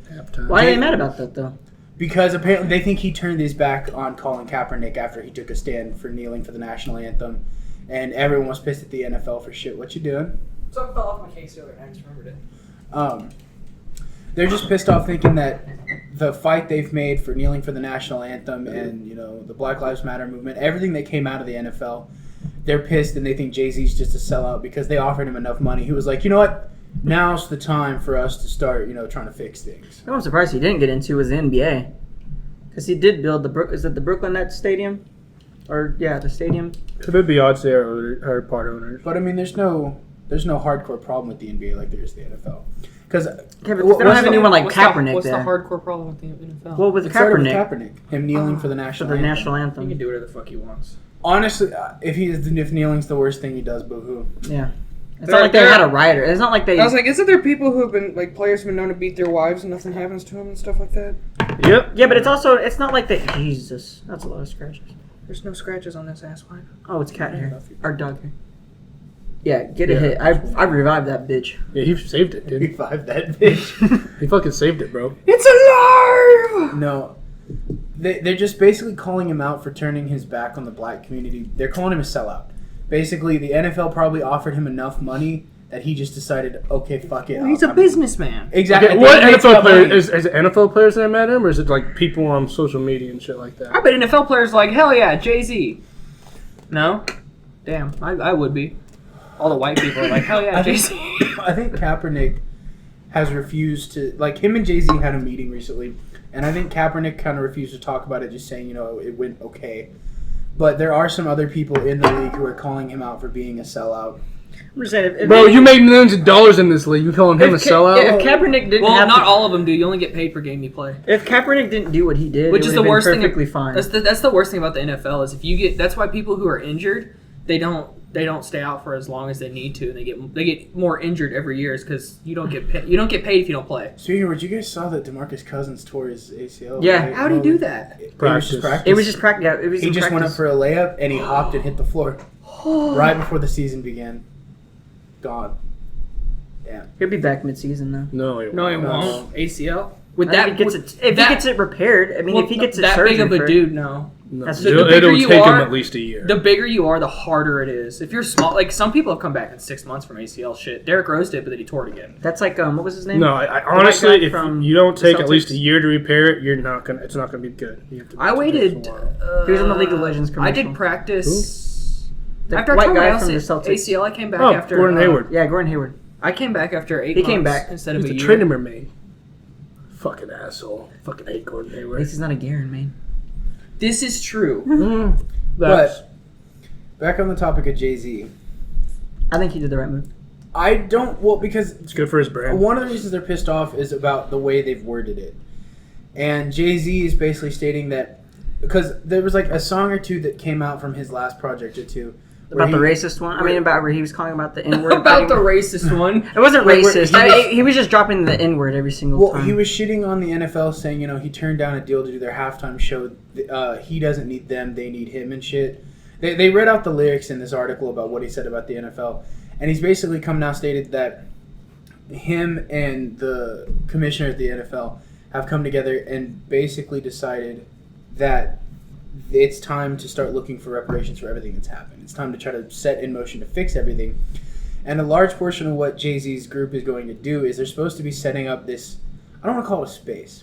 Speaker 5: Why are they mad about that though?
Speaker 1: Because apparently they think he turned his back on Colin Kaepernick after he took a stand for kneeling for the national anthem. And everyone was pissed at the NFL for shit. What you doing?
Speaker 3: Something fell off my case the other night. I just remembered it.
Speaker 1: They're just pissed off thinking that the fight they've made for kneeling for the national anthem and, you know, the Black Lives Matter movement, everything that came out of the NFL, they're pissed and they think Jay-Z's just a sellout because they offered him enough money. He was like, you know what? Now's the time for us to start, you know, trying to fix things.
Speaker 5: I'm surprised he didn't get into was the NBA. Because he did build is it the Brooklyn Nets Stadium? Or, yeah, the stadium.
Speaker 4: Could it be Beyonce or part owners?
Speaker 1: But, I mean, there's no hardcore problem with the NBA like there is the NFL. Because
Speaker 5: Yeah, but they don't have anyone like Kaepernick
Speaker 3: What's
Speaker 5: there.
Speaker 3: the hardcore problem with the NFL?
Speaker 5: Well, with
Speaker 1: it started with
Speaker 5: Kaepernick.
Speaker 1: Kaepernick, him kneeling for the
Speaker 5: For
Speaker 1: national
Speaker 5: the
Speaker 1: anthem.
Speaker 5: national
Speaker 3: he
Speaker 5: anthem.
Speaker 3: can do whatever the fuck he wants.
Speaker 1: Honestly, if kneeling's the worst thing he does, boo-hoo.
Speaker 5: Yeah. It's not like they had a rioter. It's not like they...
Speaker 2: I was like, isn't there people who have been, like, players who have been known to beat their wives and nothing happens to them and stuff like that?
Speaker 4: Yep.
Speaker 5: Yeah, but it's not like they... Jesus. That's a lot of scratches.
Speaker 3: There's no scratches on this ass wipe.
Speaker 5: Oh, it's cat hair. Or dog hair. Yeah, get a hit. I revived that bitch.
Speaker 4: Yeah, he saved it, dude.
Speaker 1: Revive that bitch.
Speaker 4: He fucking saved it, bro.
Speaker 2: It's alive!
Speaker 1: No. They're just basically calling him out for turning his back on the black community. They're calling him a sellout. Basically, the NFL probably offered him enough money that he just decided, okay, fuck it.
Speaker 3: Well, he's a businessman.
Speaker 1: Exactly.
Speaker 4: Okay, what NFL player is it? NFL players that are mad at him, or is it like people on social media and shit like that?
Speaker 3: I bet NFL players are like, hell yeah, Jay-Z. No? Damn, I would be. All the white people are like, hell yeah, Jay-Z.
Speaker 1: I think Kaepernick has refused to... Like, him and Jay-Z had a meeting recently, and I think Kaepernick kind of refused to talk about it, just saying, you know, it went okay. But there are some other people in the league who are calling him out for being a sellout.
Speaker 5: I'm just saying,
Speaker 4: Bro, you made millions of dollars in this league. You calling him a sellout?
Speaker 5: Yeah, if Kaepernick didn't
Speaker 3: Well,
Speaker 5: have
Speaker 3: not
Speaker 5: to,
Speaker 3: all of them do. You only get paid per game you play.
Speaker 5: If Kaepernick didn't do what he did,
Speaker 3: Which
Speaker 5: it
Speaker 3: is
Speaker 5: would
Speaker 3: the
Speaker 5: have been
Speaker 3: worst thing.
Speaker 5: perfectly fine.
Speaker 3: That's the worst thing about the NFL is if you get. That's why people who are injured, they don't stay out for as long as they need to, and they get more injured every year. Is because you don't get paid. You don't get paid if you don't play.
Speaker 1: Speaking of which, you guys saw that DeMarcus Cousins tore his ACL.
Speaker 5: Yeah.
Speaker 1: right?
Speaker 3: How'd he do that?
Speaker 1: It was just practice.
Speaker 5: It was just practice. Yeah, it was.
Speaker 1: He
Speaker 5: in
Speaker 1: just went up
Speaker 5: practice.
Speaker 1: for a layup, and he hopped and hit the floor right before the season began. Gone. Damn.
Speaker 5: He'll be back mid-season though.
Speaker 4: No, he
Speaker 3: No, he
Speaker 4: won't.
Speaker 3: won't. ACL. With
Speaker 5: If he gets it repaired, I mean,
Speaker 3: well,
Speaker 5: if he gets it
Speaker 3: that
Speaker 5: surgery
Speaker 3: big of a
Speaker 5: for-
Speaker 3: dude, no.
Speaker 4: No.
Speaker 5: That's-
Speaker 3: The
Speaker 4: It'll
Speaker 3: bigger you
Speaker 4: take him
Speaker 3: are,
Speaker 4: at least a year.
Speaker 3: The bigger you are, the harder it is. If you're small, like some people have come back in 6 months from ACL shit. Derrick Rose did, but then he tore it again.
Speaker 5: That's like what was his name?
Speaker 4: No, I
Speaker 5: white
Speaker 4: honestly,
Speaker 5: guy
Speaker 4: if
Speaker 5: from
Speaker 4: you don't
Speaker 5: the
Speaker 4: take at least
Speaker 5: Celtics.
Speaker 4: a year to repair it, you're not gonna. It's not gonna be good. You have to
Speaker 3: I waited.
Speaker 5: He was in the League of Legends
Speaker 3: I did
Speaker 5: commercial.
Speaker 3: practice.
Speaker 5: The
Speaker 3: After I
Speaker 5: white
Speaker 3: tore
Speaker 5: guy
Speaker 3: my
Speaker 5: from the
Speaker 3: ACL,
Speaker 5: Celtics.
Speaker 3: I came back
Speaker 4: Oh,
Speaker 3: after.
Speaker 4: Gordon Hayward.
Speaker 5: Yeah, Gordon Hayward.
Speaker 3: I came back after 8
Speaker 5: He
Speaker 3: months
Speaker 5: came back.
Speaker 3: instead
Speaker 4: He's
Speaker 3: of a
Speaker 4: the
Speaker 3: year.
Speaker 4: trainer man. Fucking asshole. Fucking hate Gordon
Speaker 5: At
Speaker 4: Hayward.
Speaker 5: least he's not a Garen, man.
Speaker 3: This is true.
Speaker 4: That's-
Speaker 1: But back on the topic of Jay-Z,
Speaker 5: I think he did the right move.
Speaker 1: I don't. Well, because
Speaker 4: it's good for his brand.
Speaker 1: one of the reasons they're pissed off is about the way they've worded it, and Jay-Z is basically stating that because there was like a song or two that came out from his last project or two. where
Speaker 5: About the
Speaker 1: he-
Speaker 5: racist one? I mean, about where he was calling about the N-word.
Speaker 3: About the
Speaker 5: thing.
Speaker 3: racist one.
Speaker 5: It wasn't
Speaker 1: Where
Speaker 5: racist.
Speaker 1: he was-
Speaker 5: He was just dropping the N-word every single
Speaker 1: Well,
Speaker 5: time.
Speaker 1: he was shitting on the NFL, saying, you know, he turned down a deal to do their halftime show. He doesn't need them; they need him and shit. They read out the lyrics in this article about what he said about the NFL, and he's basically come now stated that him and the commissioner at the NFL have come together and basically decided that it's time to start looking for reparations for everything that's happened. It's time to try to set in motion to fix everything. And a large portion of what Jay-Z's group is going to do is they're supposed to be setting up this, I don't want to call it a space,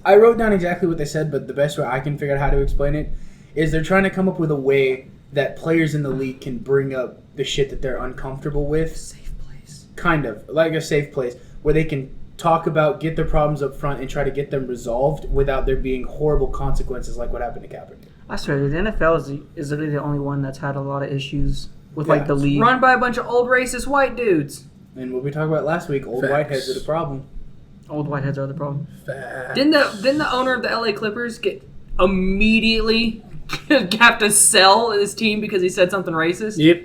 Speaker 1: I wrote down exactly what they said, but the best way I can figure out how to explain it is they're trying to come up with a way that players in the league can bring up the shit that they're uncomfortable with.
Speaker 3: Safe place.
Speaker 1: Kind of. Like a safe place where they can talk about, get their problems up front, and try to get them resolved without there being horrible consequences like what happened to Kaepernick.
Speaker 5: I swear, the NFL is literally the only one that's had a lot of issues with like the league.
Speaker 3: Run by a bunch of old racist white dudes.
Speaker 1: And what we talked about last week, old
Speaker 4: Facts.
Speaker 1: whiteheads are the problem.
Speaker 5: Old whiteheads are the problem.
Speaker 3: Didn't the owner of the LA Clippers get immediately have to sell his team because he said something racist?
Speaker 4: Yep.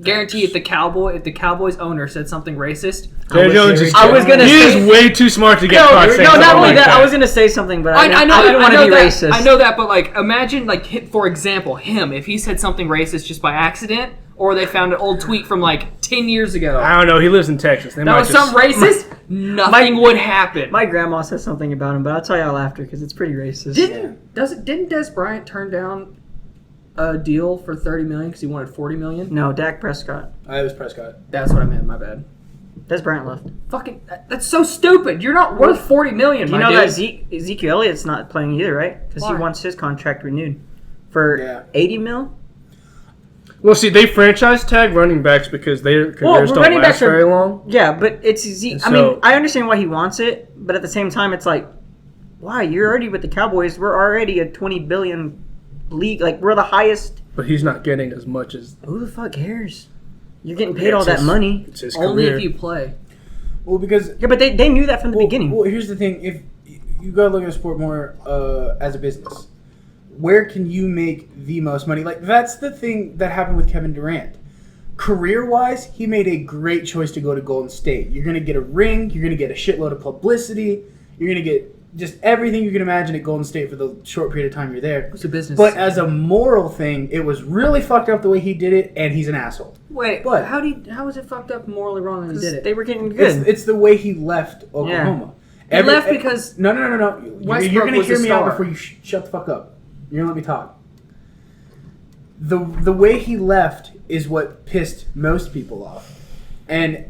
Speaker 3: Guarantee if the Cowboys owner said something racist,
Speaker 4: Jerry Jones is
Speaker 5: I was gonna
Speaker 4: he
Speaker 5: say-
Speaker 4: is way too smart to get caught saying
Speaker 5: No,
Speaker 4: something
Speaker 5: not only
Speaker 4: like
Speaker 5: that. I was gonna say something, but I didn't want to be
Speaker 3: that,
Speaker 5: racist.
Speaker 3: I know that, but like, imagine like for example, him if he said something racist just by accident, or they found an old tweet from like 10 years ago.
Speaker 4: I don't know. He lives in Texas. They
Speaker 3: That
Speaker 4: might
Speaker 3: was
Speaker 4: just,
Speaker 3: some racist. Nothing would happen.
Speaker 5: My grandma said something about him, but I'll tell y'all after because it's pretty racist.
Speaker 3: Didn't Des Bryant turn down a deal for $30 million because he wanted $40 million?
Speaker 5: No, Dak Prescott.
Speaker 1: It was Prescott.
Speaker 3: That's what I meant. My bad.
Speaker 5: Des Bryant left.
Speaker 3: Fucking, that's so stupid. You're not worth $40 million.
Speaker 5: Do you know that Ezekiel Elliott's not playing either, right? Because he
Speaker 3: Why?
Speaker 5: wants his contract renewed for $80 mil.
Speaker 4: Well, see, they franchise tag running backs because their careers don't
Speaker 5: running
Speaker 4: last
Speaker 5: backs are-
Speaker 4: very long.
Speaker 5: Yeah, but it's Ezekiel. I
Speaker 4: So-
Speaker 5: mean, I understand why he wants it, but at the same time, it's like, why? You're already with the Cowboys. We're already a $20 billion league. Like, we're the highest.
Speaker 4: But he's not getting as much as
Speaker 5: Who the fuck cares? You're getting paid all that money.
Speaker 4: it's his
Speaker 3: Only
Speaker 4: career.
Speaker 3: if you play.
Speaker 1: Well, because
Speaker 5: Yeah, but they knew that from the beginning.
Speaker 1: Well, here's the thing: if you gotta look at a sport more as a business, where can you make the most money? Like that's the thing that happened with Kevin Durant. Career-wise, he made a great choice to go to Golden State. You're gonna get a ring. You're gonna get a shitload of publicity. You're gonna get just everything you can imagine at Golden State for the short period of time you're there.
Speaker 3: It's a business.
Speaker 1: But as a moral thing, it was really fucked up the way he did it, and he's an asshole.
Speaker 3: Wait,
Speaker 1: But-
Speaker 3: how was it fucked up morally wrong when he did it?
Speaker 5: They were getting good.
Speaker 1: It's the way he left Oklahoma.
Speaker 3: He left because
Speaker 1: No.
Speaker 3: Westbrook
Speaker 1: You're gonna
Speaker 3: was
Speaker 1: hear
Speaker 3: the
Speaker 1: me out
Speaker 3: star.
Speaker 1: before you shut the fuck up. You're gonna let me talk. The way he left is what pissed most people off. And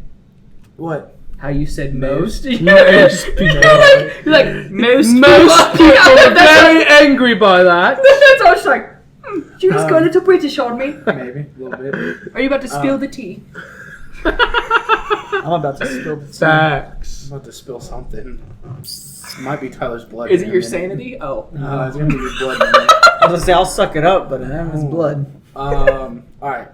Speaker 1: what?
Speaker 3: how you said most.
Speaker 4: Most people,
Speaker 3: You're like most
Speaker 4: people are very angry by that.
Speaker 3: That's all. She's like, you just got a little British on me.
Speaker 1: Maybe a little bit.
Speaker 3: Are you about to spill the tea?
Speaker 5: I'm about to spill the
Speaker 4: Facts.
Speaker 1: I'm about to spill something. Might be Tyler's blood.
Speaker 3: Is
Speaker 1: in
Speaker 3: it
Speaker 1: a
Speaker 3: your
Speaker 1: minute.
Speaker 3: sanity? Oh.
Speaker 1: No, it's gonna be your blood. In a minute.
Speaker 5: I was gonna say I'll suck it up, but that was blood.
Speaker 1: All right.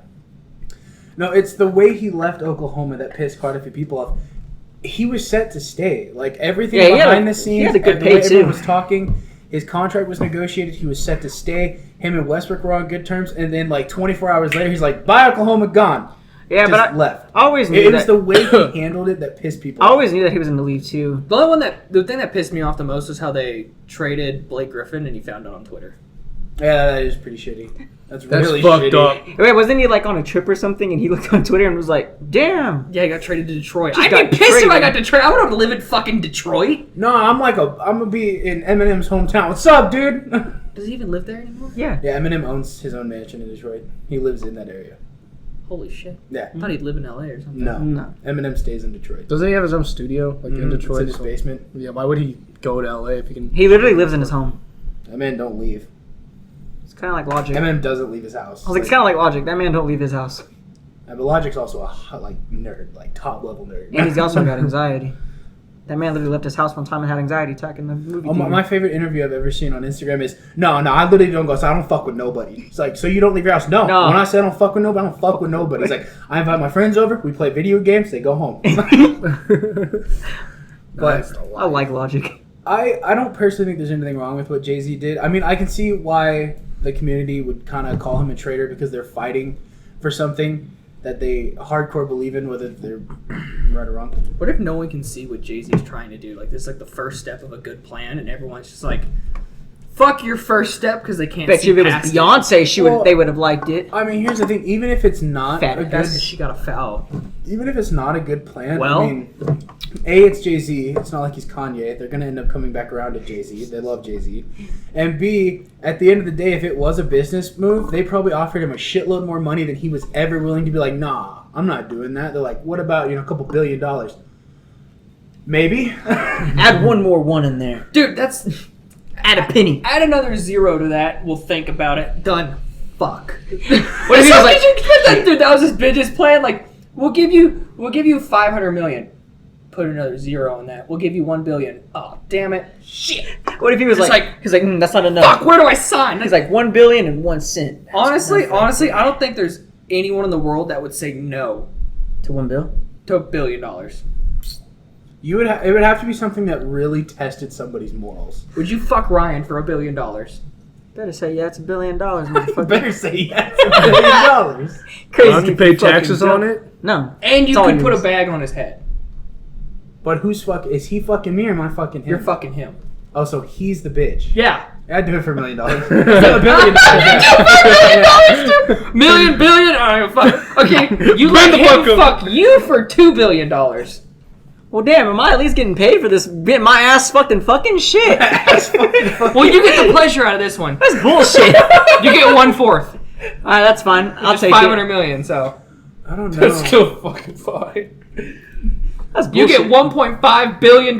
Speaker 1: No, it's the way he left Oklahoma that pissed quite a few people off. He was set to stay. Like everything
Speaker 5: Yeah, he had
Speaker 1: behind
Speaker 5: a-
Speaker 1: the scenes,
Speaker 5: he had a good
Speaker 1: and the way
Speaker 5: pay,
Speaker 1: everyone
Speaker 5: too.
Speaker 1: was talking. His contract was negotiated. He was set to stay. Him and Westbrook were on good terms. And then, like 24 hours later, he's like, "Bye, Oklahoma, gone."
Speaker 5: Yeah,
Speaker 1: Just
Speaker 5: but I
Speaker 1: left.
Speaker 5: always knew
Speaker 1: It was
Speaker 5: that.
Speaker 1: the way he handled it that pissed people
Speaker 5: I
Speaker 1: off.
Speaker 5: always knew that he was in the league too.
Speaker 3: The thing that pissed me off the most was how they traded Blake Griffin, and he found it on Twitter.
Speaker 1: Yeah, that is pretty shitty. That's
Speaker 4: That's
Speaker 1: really
Speaker 4: fucked
Speaker 1: shitty.
Speaker 4: up.
Speaker 5: Wait, wasn't he like on a trip or something? And he looked on Twitter and was like, "Damn."
Speaker 3: Yeah, he got traded to Detroit.
Speaker 5: Just
Speaker 3: I'd
Speaker 5: got
Speaker 3: be pissed if I
Speaker 5: traded.
Speaker 3: got Detroit. I would have lived in fucking Detroit.
Speaker 1: No, I'm gonna be in Eminem's hometown. What's up, dude?
Speaker 3: Does he even live there anymore?
Speaker 5: Yeah.
Speaker 1: Yeah, Eminem owns his own mansion in Detroit. He lives in that area.
Speaker 3: Holy shit.
Speaker 1: Yeah.
Speaker 3: I thought he'd live in LA or something.
Speaker 1: No.
Speaker 5: No.
Speaker 1: Eminem stays in Detroit.
Speaker 4: Doesn't he have his own studio like in
Speaker 1: It's
Speaker 4: Detroit?
Speaker 1: in his basement.
Speaker 4: Yeah, why would he go to LA if he can?
Speaker 5: He literally lives in his home.
Speaker 1: That man don't leave.
Speaker 5: It's kind of like Logic.
Speaker 1: Eminem doesn't leave his house.
Speaker 5: I was like, it's kind of like Logic. That man don't leave his house,
Speaker 1: But Logic's also a nerd, like top level nerd.
Speaker 5: and he's also got anxiety. That man literally left his house one time and had anxiety attack in the movie
Speaker 1: Oh,
Speaker 5: theater.
Speaker 1: my favorite interview I've ever seen on Instagram is no, I literally don't go. So I don't fuck with nobody. It's like, so you don't leave your house? No.
Speaker 5: No.
Speaker 1: When I say I don't fuck with nobody, I don't fuck with nobody. It's like I invite my friends over. We play video games. They go home. But
Speaker 5: I like Logic.
Speaker 1: I don't personally think there's anything wrong with what Jay-Z did. I mean, I can see why the community would kind of call him a traitor because they're fighting for something that they hardcore believe in, whether they're right or wrong.
Speaker 3: What if no one can see what Jay-Z's trying to do? Like, this is like the first step of a good plan, and everyone's just like, fuck your first step because they can't
Speaker 5: Bet
Speaker 3: see
Speaker 5: you if it was
Speaker 3: past
Speaker 5: Beyonce,
Speaker 1: Well,
Speaker 5: they would have liked it.
Speaker 1: I mean, here's the thing: even if it's not
Speaker 5: Fat
Speaker 1: a
Speaker 3: it. That's
Speaker 1: good,
Speaker 3: because she got a foul.
Speaker 1: even if it's not a good plan,
Speaker 3: Well-
Speaker 1: I mean, it's Jay-Z. It's not like he's Kanye. They're gonna end up coming back around to Jay-Z. They love Jay-Z. And B, at the end of the day, if it was a business move, they probably offered him a shitload more money than he was ever willing to be like, nah, I'm not doing that. They're like, what about a couple $1 billion? Maybe.
Speaker 5: Add one more one in there.
Speaker 3: Dude, that's...
Speaker 5: Add a penny.
Speaker 3: Add another 0 to that. We'll think about it. Done. Fuck.
Speaker 5: What if he was like,
Speaker 3: Did you expect that? Dude, that was his bitch's plan. Like, we'll give you 500 million. Put another 0 on that. We'll give you 1 billion. Oh, damn it. Shit.
Speaker 5: what if he was
Speaker 3: It's
Speaker 5: like, he's like, that's not enough.
Speaker 3: Fuck, where do I sign?
Speaker 5: He's like 1 billion and 1 cent.
Speaker 3: Honestly, I don't think there's anyone in the world that would say no
Speaker 5: To 1 bill?
Speaker 3: to $1 billion.
Speaker 1: It would have to be something that really tested somebody's morals.
Speaker 3: Would you fuck Ryan for $1 billion?
Speaker 5: Better say, yeah, it's $1 billion.
Speaker 1: You
Speaker 5: Motherfucker.
Speaker 1: better say yes. $1 billion.
Speaker 5: Crazy.
Speaker 4: You have to pay taxes on it?
Speaker 5: No.
Speaker 3: And you
Speaker 5: That's all
Speaker 3: could
Speaker 5: he
Speaker 3: put a
Speaker 5: needs.
Speaker 3: bag on his head.
Speaker 1: But is he fucking me or am I fucking him?
Speaker 3: You're fucking him.
Speaker 1: Oh, so he's the bitch.
Speaker 3: Yeah.
Speaker 1: I'd do it for $1 million. $1 billion.
Speaker 3: Million, billion? Alright, fuck. Okay, you let
Speaker 4: Bring the
Speaker 3: him
Speaker 4: fuck up.
Speaker 3: fuck you for $2 billion.
Speaker 5: Well, damn, am I at least getting paid for this? Getting my ass fucked and fucking shit.
Speaker 3: Well, you get the pleasure out of this one.
Speaker 5: That's bullshit.
Speaker 3: You get 1/4.
Speaker 5: Alright, that's fine. I'll
Speaker 3: It's
Speaker 5: take
Speaker 3: 500
Speaker 5: it.
Speaker 3: million, so.
Speaker 1: I don't know.
Speaker 4: That's still fucking fine.
Speaker 5: That's
Speaker 3: You
Speaker 5: bullshit.
Speaker 3: get $1.5 billion.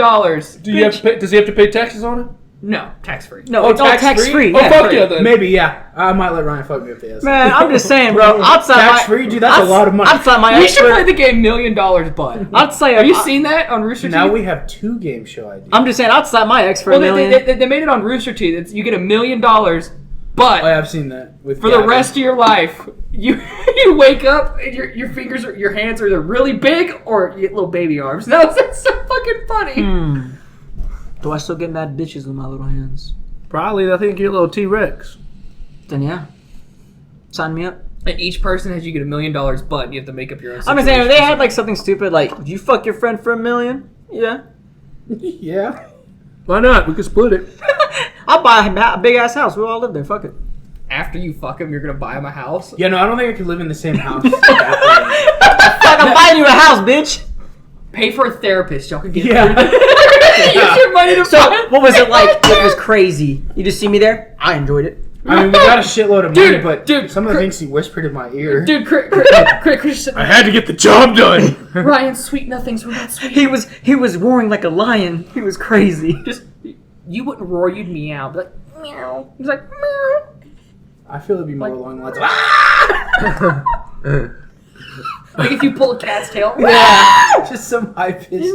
Speaker 4: Do you have to pay, does he have to pay taxes on it?
Speaker 3: No, tax free.
Speaker 5: No,
Speaker 4: Oh,
Speaker 5: it's all
Speaker 4: tax-free?
Speaker 5: tax free.
Speaker 4: Oh,
Speaker 5: Yeah.
Speaker 4: fuck yeah, then.
Speaker 1: Maybe, yeah. I might let Ryan fuck me if he has.
Speaker 5: Man, I'm just saying, bro. Outside
Speaker 1: Tax free, dude. That's a lot of money.
Speaker 5: Outside my
Speaker 3: We should play
Speaker 5: expert.
Speaker 3: the game $1 Million Butt.
Speaker 5: I'd say.
Speaker 3: Have you seen that on Rooster Teeth?
Speaker 1: Now we have 2 game show ideas.
Speaker 5: I'm just saying, outside my expert
Speaker 3: Well,
Speaker 5: million.
Speaker 3: they made it on Rooster Teeth. You get $1 million,
Speaker 1: Oh,
Speaker 3: but
Speaker 1: yeah, I've seen that. With
Speaker 3: for the
Speaker 1: Gavin.
Speaker 3: rest of your life, you wake up and your fingers, your hands are either really big or you get little baby arms. No, that's so fucking funny.
Speaker 5: Do I still get mad bitches with my little hands?
Speaker 4: Probably, I think you're a little T-Rex.
Speaker 5: Then yeah. Sign me up.
Speaker 3: And each person has you get $1 million, but and you have to make up your own.
Speaker 5: I'm just saying, if
Speaker 3: situation.
Speaker 5: they had like something stupid like, "Would you fuck your friend for $1 million?" Yeah.
Speaker 1: Yeah.
Speaker 4: Why not? We could split it.
Speaker 5: I'll buy a big ass house. We'll all live there. Fuck it.
Speaker 3: After you fuck him, you're gonna buy him a house.
Speaker 1: Yeah, no, I don't think I could live in the same house.
Speaker 5: Fuck, I'm buying you a house, bitch.
Speaker 3: Pay for a therapist. Y'all can get
Speaker 1: Yeah.
Speaker 3: use your money to
Speaker 5: So,
Speaker 3: buy.
Speaker 5: what was it like? It was crazy. You just see me there? I enjoyed it.
Speaker 1: I mean, we got a shitload of money,
Speaker 3: Dude,
Speaker 1: but
Speaker 3: dude,
Speaker 1: some of the things he whispered in my ear.
Speaker 3: Dude, Chris,
Speaker 4: I had to get the job done.
Speaker 3: Ryan, sweet nothings were not sweet.
Speaker 5: He was roaring like a lion. He was crazy.
Speaker 3: Just you wouldn't roar, you'd meow. Be like meow. He's like meow.
Speaker 1: I feel it'd be more along the lines of, "Ah!"
Speaker 3: Like if you pull a cat's tail.
Speaker 1: Yeah. Just some high pitched.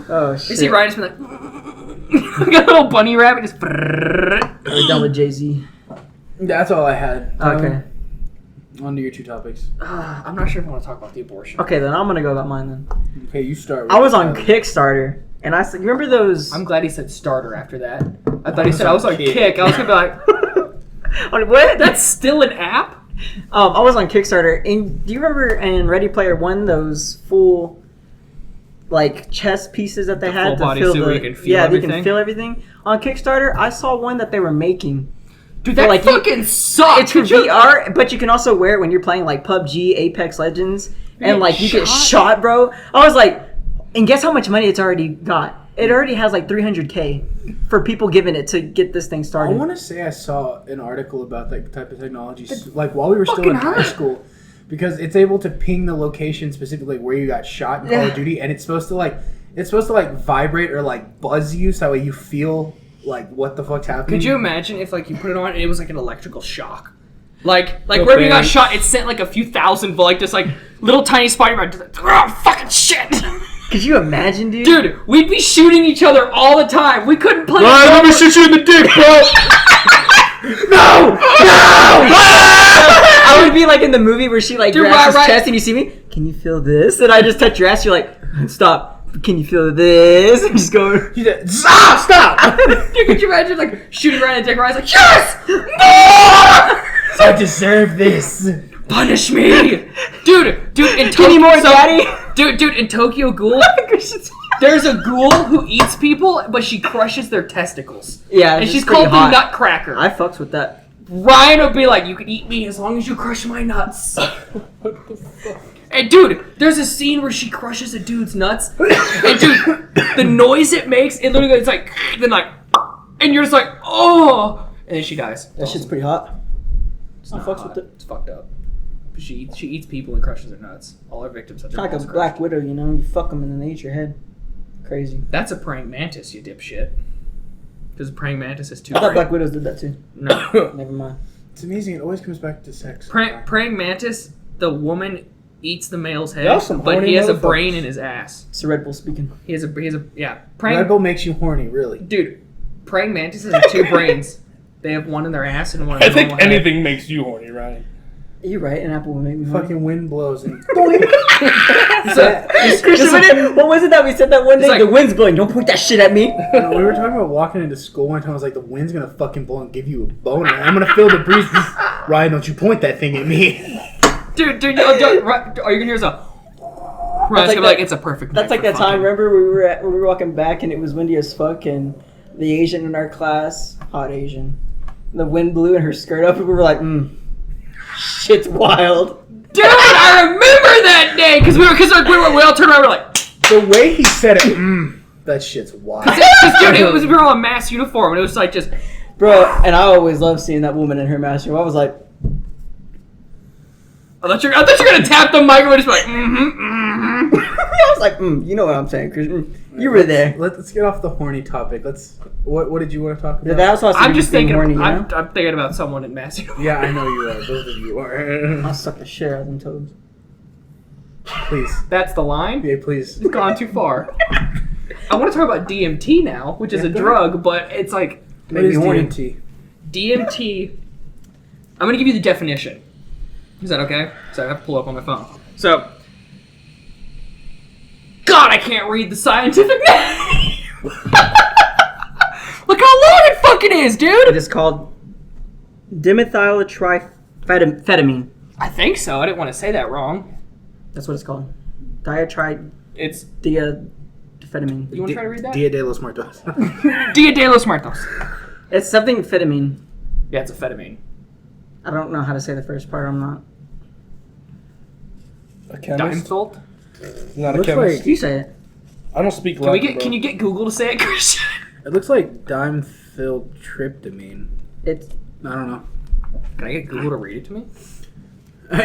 Speaker 5: Oh
Speaker 3: You
Speaker 5: shit.
Speaker 3: see Ryan just be like, like a little bunny rabbit just.
Speaker 5: We're done with Jay-Z.
Speaker 1: That's all I had.
Speaker 5: Okay.
Speaker 1: On to your 2 topics.
Speaker 3: I'm not sure if I want to talk about the abortion.
Speaker 5: Okay, then I'm gonna go about mine then.
Speaker 1: Okay, you start.
Speaker 5: I was on Kickstarter, and I said, you remember those?
Speaker 3: I'm glad he said starter after that. I thought he said I was on Kick. I was gonna be like,
Speaker 5: On what?
Speaker 3: that's still an app?
Speaker 5: I was on Kickstarter, and do you remember in Ready Player One those full, like chess pieces that they had
Speaker 3: full
Speaker 5: to
Speaker 3: body
Speaker 5: fill
Speaker 3: suit
Speaker 5: the
Speaker 3: where you can feel
Speaker 5: they
Speaker 3: everything?
Speaker 5: can feel everything. On Kickstarter, I saw one that they were making.
Speaker 3: Dude, that
Speaker 5: like,
Speaker 3: fucking sucks.
Speaker 5: It's for VR, but you can also wear it when you're playing like PUBG, Apex Legends, and like you get shot, bro. I was like, and guess how much money it's already got? It already has like 300K for people giving it to get this thing
Speaker 1: I
Speaker 5: started.
Speaker 1: want to say I saw an article about that type of technology, like while we were still
Speaker 3: fucking
Speaker 1: in high
Speaker 3: hurt.
Speaker 1: school, because it's able to ping the location specifically where you got shot in Call
Speaker 5: Yeah.
Speaker 1: of Duty, and it's supposed to like vibrate or like buzz you, so that way you feel like what the fuck's happening.
Speaker 3: Could you imagine if like you put it on and it was like an electrical shock? Like wherever you got
Speaker 4: thanks.
Speaker 3: shot, it sent like a few thousand volt, like just like little tiny Spider-Man. Oh, fucking shit!
Speaker 5: Could you imagine, dude?
Speaker 3: Dude, we'd be shooting each other all the time. We couldn't play.
Speaker 4: Ryan, let me shoot you in the dick, bro.
Speaker 5: I would be like in the movie where she like
Speaker 3: Dude,
Speaker 5: grabs his
Speaker 3: right.
Speaker 5: chest and you see me. Can you feel this? And I just touch your ass. You're like, stop. Can you feel this? And just go.
Speaker 1: You said, stop!
Speaker 3: Dude, could you imagine like shooting Ryan and Dick Ryan's like, yes, more,
Speaker 1: I deserve this.
Speaker 3: punish me, dude. In
Speaker 5: Give me more,
Speaker 3: so-
Speaker 5: daddy.
Speaker 3: Dude, in Tokyo Ghoul, there's a ghoul who eats people, but she crushes their testicles.
Speaker 5: Yeah,
Speaker 3: And
Speaker 5: it's
Speaker 3: she's
Speaker 5: pretty
Speaker 3: called
Speaker 5: hot.
Speaker 3: the Nutcracker.
Speaker 5: I fucks with that.
Speaker 3: Ryan would be like, you can eat me as long as you crush my nuts. And dude, there's a scene where she crushes a dude's nuts. And dude, the noise it makes, it literally it's like, then like, and you're just like, oh. And then she dies.
Speaker 5: That shit's pretty hot.
Speaker 3: It's not
Speaker 5: fucks
Speaker 3: hot.
Speaker 5: with it.
Speaker 3: It's fucked up. She eats people and crushes their nuts. All her victims have
Speaker 5: It's
Speaker 3: their
Speaker 5: like a
Speaker 3: balls
Speaker 5: Black
Speaker 3: crushed.
Speaker 5: Widow, you know? You fuck them and then they eat your head. Crazy.
Speaker 3: That's a praying mantis, you dipshit. Because praying mantis is two.
Speaker 5: I thought Black Widows did that too.
Speaker 3: No.
Speaker 5: Never mind.
Speaker 1: It's amazing. It always comes back to sex.
Speaker 3: Praying mantis, the woman eats the male's head,
Speaker 4: Y'all some
Speaker 3: but
Speaker 4: horny
Speaker 3: he has a
Speaker 4: motherfuckers.
Speaker 3: brain in his ass.
Speaker 5: It's a Red Bull speaking.
Speaker 3: He has a yeah.
Speaker 1: Red
Speaker 3: Praying
Speaker 1: Bull makes you horny, really.
Speaker 3: dude. Praying mantises have two brains. They have one in their ass and one in
Speaker 4: I
Speaker 3: their
Speaker 4: think
Speaker 3: normal head.
Speaker 4: anything makes you horny, Ryan.
Speaker 5: You're right. An apple would make me horny.
Speaker 1: Fucking wind blows and
Speaker 5: Christian, what was it that we said that one day?
Speaker 3: It's like-
Speaker 5: the wind's blowing. Don't point that shit at me.
Speaker 1: we were talking about walking into school one time. I was like, the wind's gonna fucking blow and give you a boner. I'm gonna feel the breeze. Ryan, don't you point that thing at me.
Speaker 3: Dude, all you're gonna hear is a. Ryan's
Speaker 5: like
Speaker 3: gonna be
Speaker 5: that-
Speaker 3: like, it's a perfect.
Speaker 5: That's
Speaker 3: night
Speaker 5: like
Speaker 3: for
Speaker 5: that time.
Speaker 3: fucking."
Speaker 5: Remember we were walking back and it was windy as fuck and the Asian in our class, hot Asian, the wind blew and her skirt up and we were like, shit's wild.
Speaker 3: Dude, I remember that day because we all turned around. We were like,
Speaker 1: The way he said it, that shit's wild.
Speaker 3: dude, we were all in mass uniform and it was like just.
Speaker 5: Bro, and I always love seeing that woman in her master. I was like,
Speaker 3: I thought you were gonna tap the mic and just be like, mm-hmm.
Speaker 5: I was like, you know what I'm saying, Christian. You were there.
Speaker 1: Let's get off the horny topic. What did you want to talk about?
Speaker 5: That's why
Speaker 3: I'm just thinking.
Speaker 5: horny, you know?
Speaker 3: I'm thinking about someone in mass uniform.
Speaker 1: Yeah, I know you are. Both of you are.
Speaker 5: I'll suck the shit out of them toes.
Speaker 1: Please.
Speaker 3: That's the line.
Speaker 1: Yeah, please.
Speaker 3: It's gone too far. I want to talk about DMT now, which is a
Speaker 1: go
Speaker 3: drug, but it's like
Speaker 1: What is
Speaker 5: horny.
Speaker 1: DMT?
Speaker 3: DMT. I'm gonna give you the definition. Is that okay? So I have to pull it up on my phone. So, God, I can't read the scientific name. Look how long it fucking is,
Speaker 5: It
Speaker 3: dude.
Speaker 5: is called dimethyl-triphetamine.
Speaker 3: I think so. I didn't want to say that wrong.
Speaker 5: That's what it's called. Diatrideamphetamine.
Speaker 3: It's. You want to try to read that?
Speaker 1: Dia de los Muertos.
Speaker 3: Dia de los Muertos.
Speaker 5: It's something amphetamine.
Speaker 3: Yeah, it's amphetamine.
Speaker 5: I don't know how to say the first part. I'm not.
Speaker 4: A chemist?
Speaker 3: Dimethyled.
Speaker 4: Not a
Speaker 1: Looks
Speaker 4: chemist.
Speaker 1: like-
Speaker 5: You say it.
Speaker 4: I don't speak
Speaker 3: Can we
Speaker 4: Latin,
Speaker 3: get?
Speaker 4: bro.
Speaker 3: Can you get Google to say it, Christian?
Speaker 1: It looks like dimethyltryptamine.
Speaker 5: It's
Speaker 1: I don't know.
Speaker 3: Can I get Google to read it to me?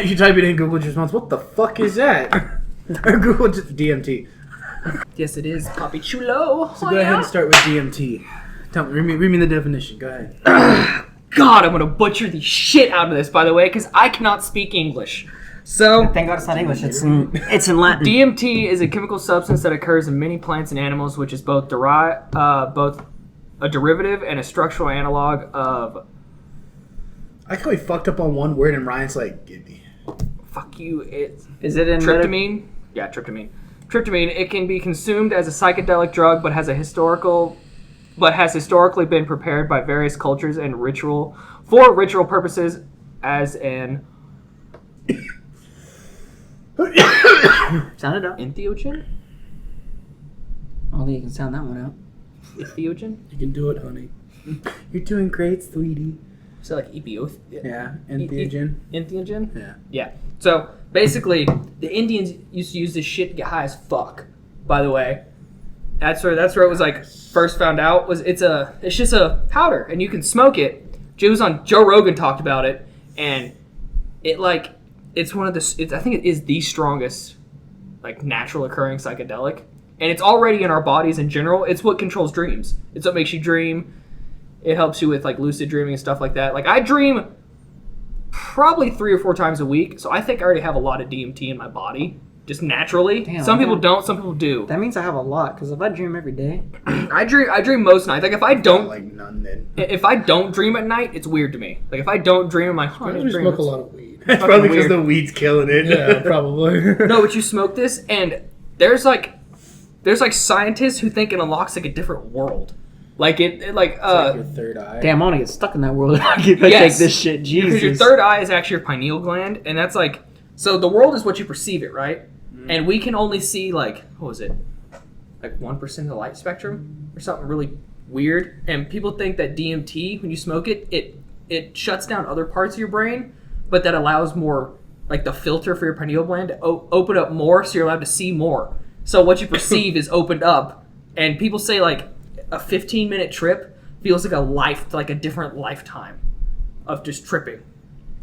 Speaker 1: You type it in, Google just responds, what the fuck is that? Or Google just DMT.
Speaker 3: Yes, it is. Papi Chulo.
Speaker 1: So go ahead and start with DMT. Tell me, read me the definition. Go ahead.
Speaker 3: God, I'm gonna butcher the shit out of this, by the way, because I cannot speak English. So,
Speaker 5: thank God it's not English. It's in Latin.
Speaker 3: DMT is a chemical substance that occurs in many plants and animals, which is both both a derivative and a structural analog of.
Speaker 1: I think we fucked up on one word and Ryan's like, give me.
Speaker 3: Fuck you. It's
Speaker 5: Is it in
Speaker 3: tryptamine. Yeah, tryptamine. Tryptamine. It can be consumed as a psychedelic drug, but has historically been prepared by various cultures and for ritual purposes as an
Speaker 5: Sound it out.
Speaker 3: entheogen.
Speaker 5: Only you can sound that one out.
Speaker 3: Entheogen.
Speaker 4: You can do it, honey.
Speaker 1: You're doing great, sweetie.
Speaker 3: So like epioth.
Speaker 1: Yeah, entheogen.
Speaker 3: Entheogen.
Speaker 1: Yeah.
Speaker 3: Yeah. So basically, the Indians used to use this shit to get high as fuck. By the way, that's where it was like first found out. It's just a powder and you can smoke it. Joe Rogan talked about it, and it's one of the I think it is the strongest like natural occurring psychedelic, and it's already in our bodies in general. It's what controls dreams. It's what makes you dream. It helps you with like lucid dreaming and stuff like that. Like I dream probably 3 or 4 times a week, so I think I already have a lot of DMT in my body just naturally.
Speaker 5: Damn,
Speaker 3: some people don't, some people do.
Speaker 5: That means I have a lot, because if I dream every day,
Speaker 3: I dream most nights. Like if I don't
Speaker 1: Like none then.
Speaker 3: if I don't dream at night, it's weird to me. Like if I don't dream, I'm like,
Speaker 4: I usually smoke a lot of weed.
Speaker 1: That's probably because
Speaker 3: weird.
Speaker 1: the weed's killing it.
Speaker 4: Yeah, probably.
Speaker 3: No, but you smoke this, and there's like scientists who think it unlocks like a different world. Like
Speaker 1: It's like your third eye.
Speaker 5: damn, I want to get stuck in that world if I take this shit. Jesus.
Speaker 3: Because your third eye is actually your pineal gland, and that's like, so the world is what you perceive it, right? And we can only see like, what was it? Like 1% of the light spectrum or something really weird. And people think that DMT, when you smoke it, it shuts down other parts of your brain, but that allows more, like the filter for your pineal gland to open up more, so you're allowed to see more. So what you perceive is opened up, and people say like a 15-minute trip feels like a different lifetime of just tripping.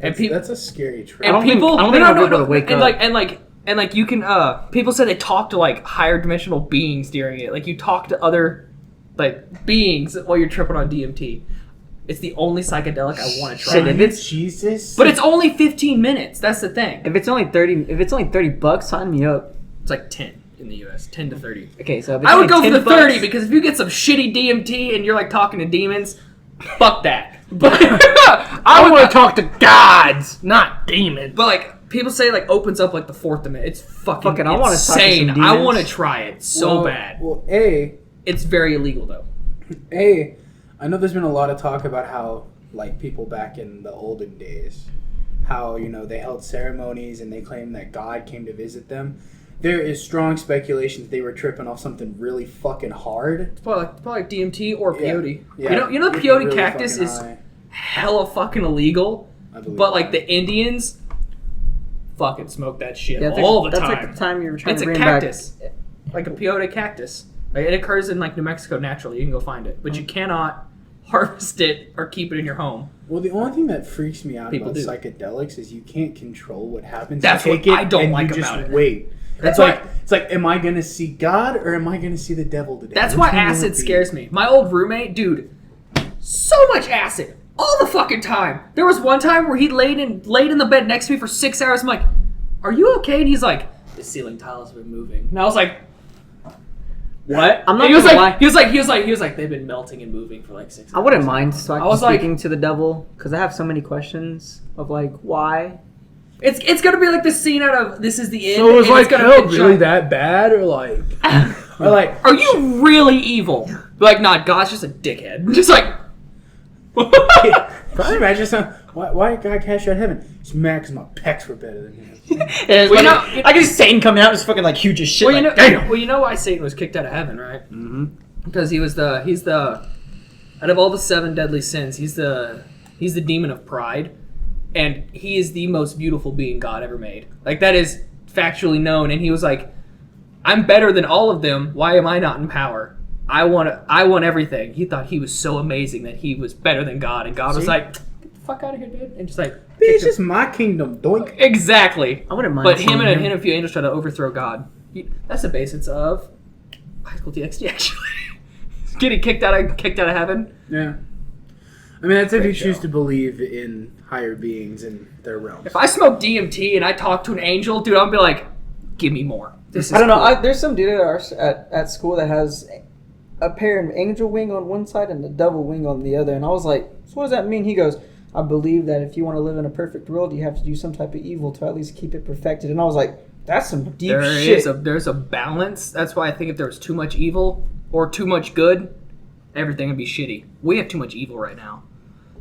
Speaker 3: And people,
Speaker 1: That's a scary trip.
Speaker 3: and people,
Speaker 4: I don't think I'll be able to wake
Speaker 3: and
Speaker 4: up.
Speaker 3: like you can. People say they talk to like higher dimensional beings during it. Like you talk to other like beings while you're tripping on DMT. It's the only psychedelic I want to try.
Speaker 5: Shit, if it's
Speaker 1: Jesus.
Speaker 3: But it's only 15 minutes. That's the thing.
Speaker 5: if it's only $30, sign me up.
Speaker 3: It's like 10 in the US, 10 to 30.
Speaker 5: Okay, so if it's
Speaker 3: I would
Speaker 5: only
Speaker 3: go for the
Speaker 5: 10
Speaker 3: 30
Speaker 5: bucks-
Speaker 3: because if you get some shitty DMT and you're like talking to demons, fuck that. But
Speaker 4: I want to talk to gods, not demons.
Speaker 3: But like people say, like opens up like the fourth dimension. It's fucking
Speaker 5: I wanna talk to some
Speaker 3: insane. I
Speaker 5: demons.
Speaker 3: want to try it so bad.
Speaker 1: Well,
Speaker 3: It's very illegal though.
Speaker 1: I know there's been a lot of talk about how, like, people back in the olden days, how, you know, they held ceremonies and they claimed that God came to visit them. There is strong speculation that they were tripping off something really fucking hard.
Speaker 3: It's probably like DMT or
Speaker 1: Yeah.
Speaker 3: peyote.
Speaker 1: Yeah.
Speaker 3: You know the
Speaker 1: Really
Speaker 3: peyote cactus
Speaker 1: fucking
Speaker 3: is
Speaker 1: high.
Speaker 3: hella fucking illegal,
Speaker 1: I believe
Speaker 3: but like
Speaker 1: that.
Speaker 3: the Indians fucking smoke that shit
Speaker 5: Yeah,
Speaker 3: all the
Speaker 5: that's
Speaker 3: time.
Speaker 5: like the time you were trying
Speaker 3: It's
Speaker 5: to
Speaker 3: a
Speaker 5: bring
Speaker 3: cactus, like a peyote cactus. Like, it occurs in like New Mexico naturally. You can go find it, but you cannot harvest it or keep it in your home.
Speaker 1: Well, the only thing that freaks me out
Speaker 3: People
Speaker 1: about
Speaker 3: do.
Speaker 1: psychedelics is you can't control what happens.
Speaker 3: That's
Speaker 1: you
Speaker 3: what
Speaker 1: take
Speaker 3: I don't
Speaker 1: and
Speaker 3: like
Speaker 1: you just
Speaker 3: about it.
Speaker 1: Wait.
Speaker 3: That's
Speaker 1: It's like, am I gonna see God or am I gonna see the devil today?
Speaker 3: That's
Speaker 1: Which
Speaker 3: why
Speaker 1: one will it
Speaker 3: acid
Speaker 1: be?
Speaker 3: scares me. My old roommate, dude, so much acid all the fucking time. There was one time where he laid in the bed next to me for 6 hours. I'm like, "Are you okay?" And he's like, "The ceiling tiles have been moving." And I was like, "What?"
Speaker 5: I'm not
Speaker 3: And he was
Speaker 5: gonna
Speaker 3: like,
Speaker 5: lie.
Speaker 3: he was like, "They've been melting and moving for like 6 hours."
Speaker 5: I wouldn't mind
Speaker 3: I was like-
Speaker 5: speaking to the devil because I have so many questions of like why.
Speaker 3: It's gonna be like the scene out of This Is the End.
Speaker 4: So it was
Speaker 3: and
Speaker 4: like
Speaker 3: it's gonna
Speaker 4: hell
Speaker 3: be
Speaker 4: really
Speaker 3: giant-
Speaker 4: that bad, or like
Speaker 1: Or like,
Speaker 3: Are you really evil? Like, nah, God's just a dickhead. Just like.
Speaker 1: can you imagine something? Why did God cast you out of heaven? It's mad because my pecs were better than his.
Speaker 5: Well,
Speaker 3: Well, you know-
Speaker 5: I can see Satan coming out, just fucking like huge as shit.
Speaker 3: Well,
Speaker 5: like,
Speaker 3: you know why Satan was kicked out of heaven, right? Mm-hmm. Because he's the out of all the 7 deadly sins, he's the demon of pride, and he is the most beautiful being God ever made. Like, that is factually known. And he was like, "I'm better than all of them. Why am I not in power? I want everything." He thought he was so amazing that he was better than God, and God was
Speaker 1: See?
Speaker 3: like, "Get the fuck out of here, dude!" And just like,
Speaker 1: It's just my kingdom, doink.
Speaker 3: exactly.
Speaker 5: I wouldn't mind.
Speaker 3: But
Speaker 5: seeing
Speaker 3: him and a few angels try to overthrow God. That's the basis of High School DxD, actually. Getting kicked out of heaven.
Speaker 1: Yeah. I mean, that's if you
Speaker 3: Great
Speaker 1: choose
Speaker 3: show.
Speaker 1: to believe in higher beings and their realms.
Speaker 3: If I smoke DMT and I talk to an angel, dude, I'll be like, "Give me more." This is
Speaker 5: I don't know.
Speaker 3: cool.
Speaker 5: There's some dude at school that has a pair of angel wing on one side and the devil wing on the other, and I was like, "So what does that mean?" He goes, "I believe that if you want to live in a perfect world, you have to do some type of evil to at least keep it perfected." And I was like, "That's some deep shit."
Speaker 3: There's a balance. That's why I think if there was too much evil or too much good, everything would be shitty. We have too much evil right now,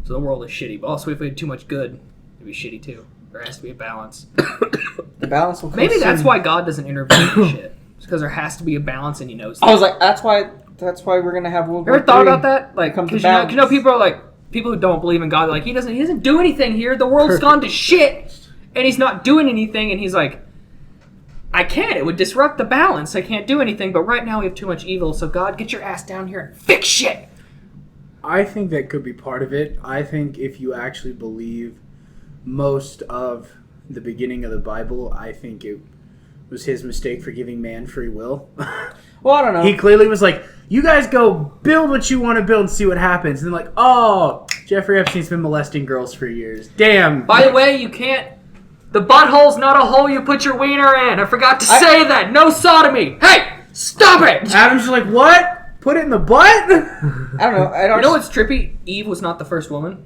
Speaker 3: so the world is shitty. But also, if we had too much good, it'd be shitty too. There has to be a balance.
Speaker 5: The balance will come
Speaker 3: Maybe that's
Speaker 5: soon.
Speaker 3: why God doesn't intervene in shit. It's because there has to be a balance, and He knows.
Speaker 5: I was like, "That's why we're gonna have World
Speaker 3: You
Speaker 5: War
Speaker 3: ever thought
Speaker 5: III."
Speaker 3: about that? Like,
Speaker 5: Comes to
Speaker 3: because you know,
Speaker 5: balance.
Speaker 3: people are like, people who don't believe in God, like, he doesn't do anything here. The world's gone to shit, and he's not doing anything. And he's like, I can't. It would disrupt the balance. I can't do anything. But right now we have too much evil. So God, get your ass down here and fix shit.
Speaker 1: I think that could be part of it. I think if you actually believe most of the beginning of the Bible, I think it was his mistake for giving man free will.
Speaker 5: Well, I don't know.
Speaker 1: He clearly was like, "You guys go build what you want to build and see what happens." And they're like, "Oh, Jeffrey Epstein's been molesting girls for years. Damn."
Speaker 3: By the way, you can't. The butthole's not a hole you put your wiener in. I forgot to say that. No sodomy. Hey, stop it.
Speaker 1: Adam's just like, "What? Put it in the butt?"
Speaker 5: I don't know.
Speaker 3: You know what's trippy? Eve was not the first woman.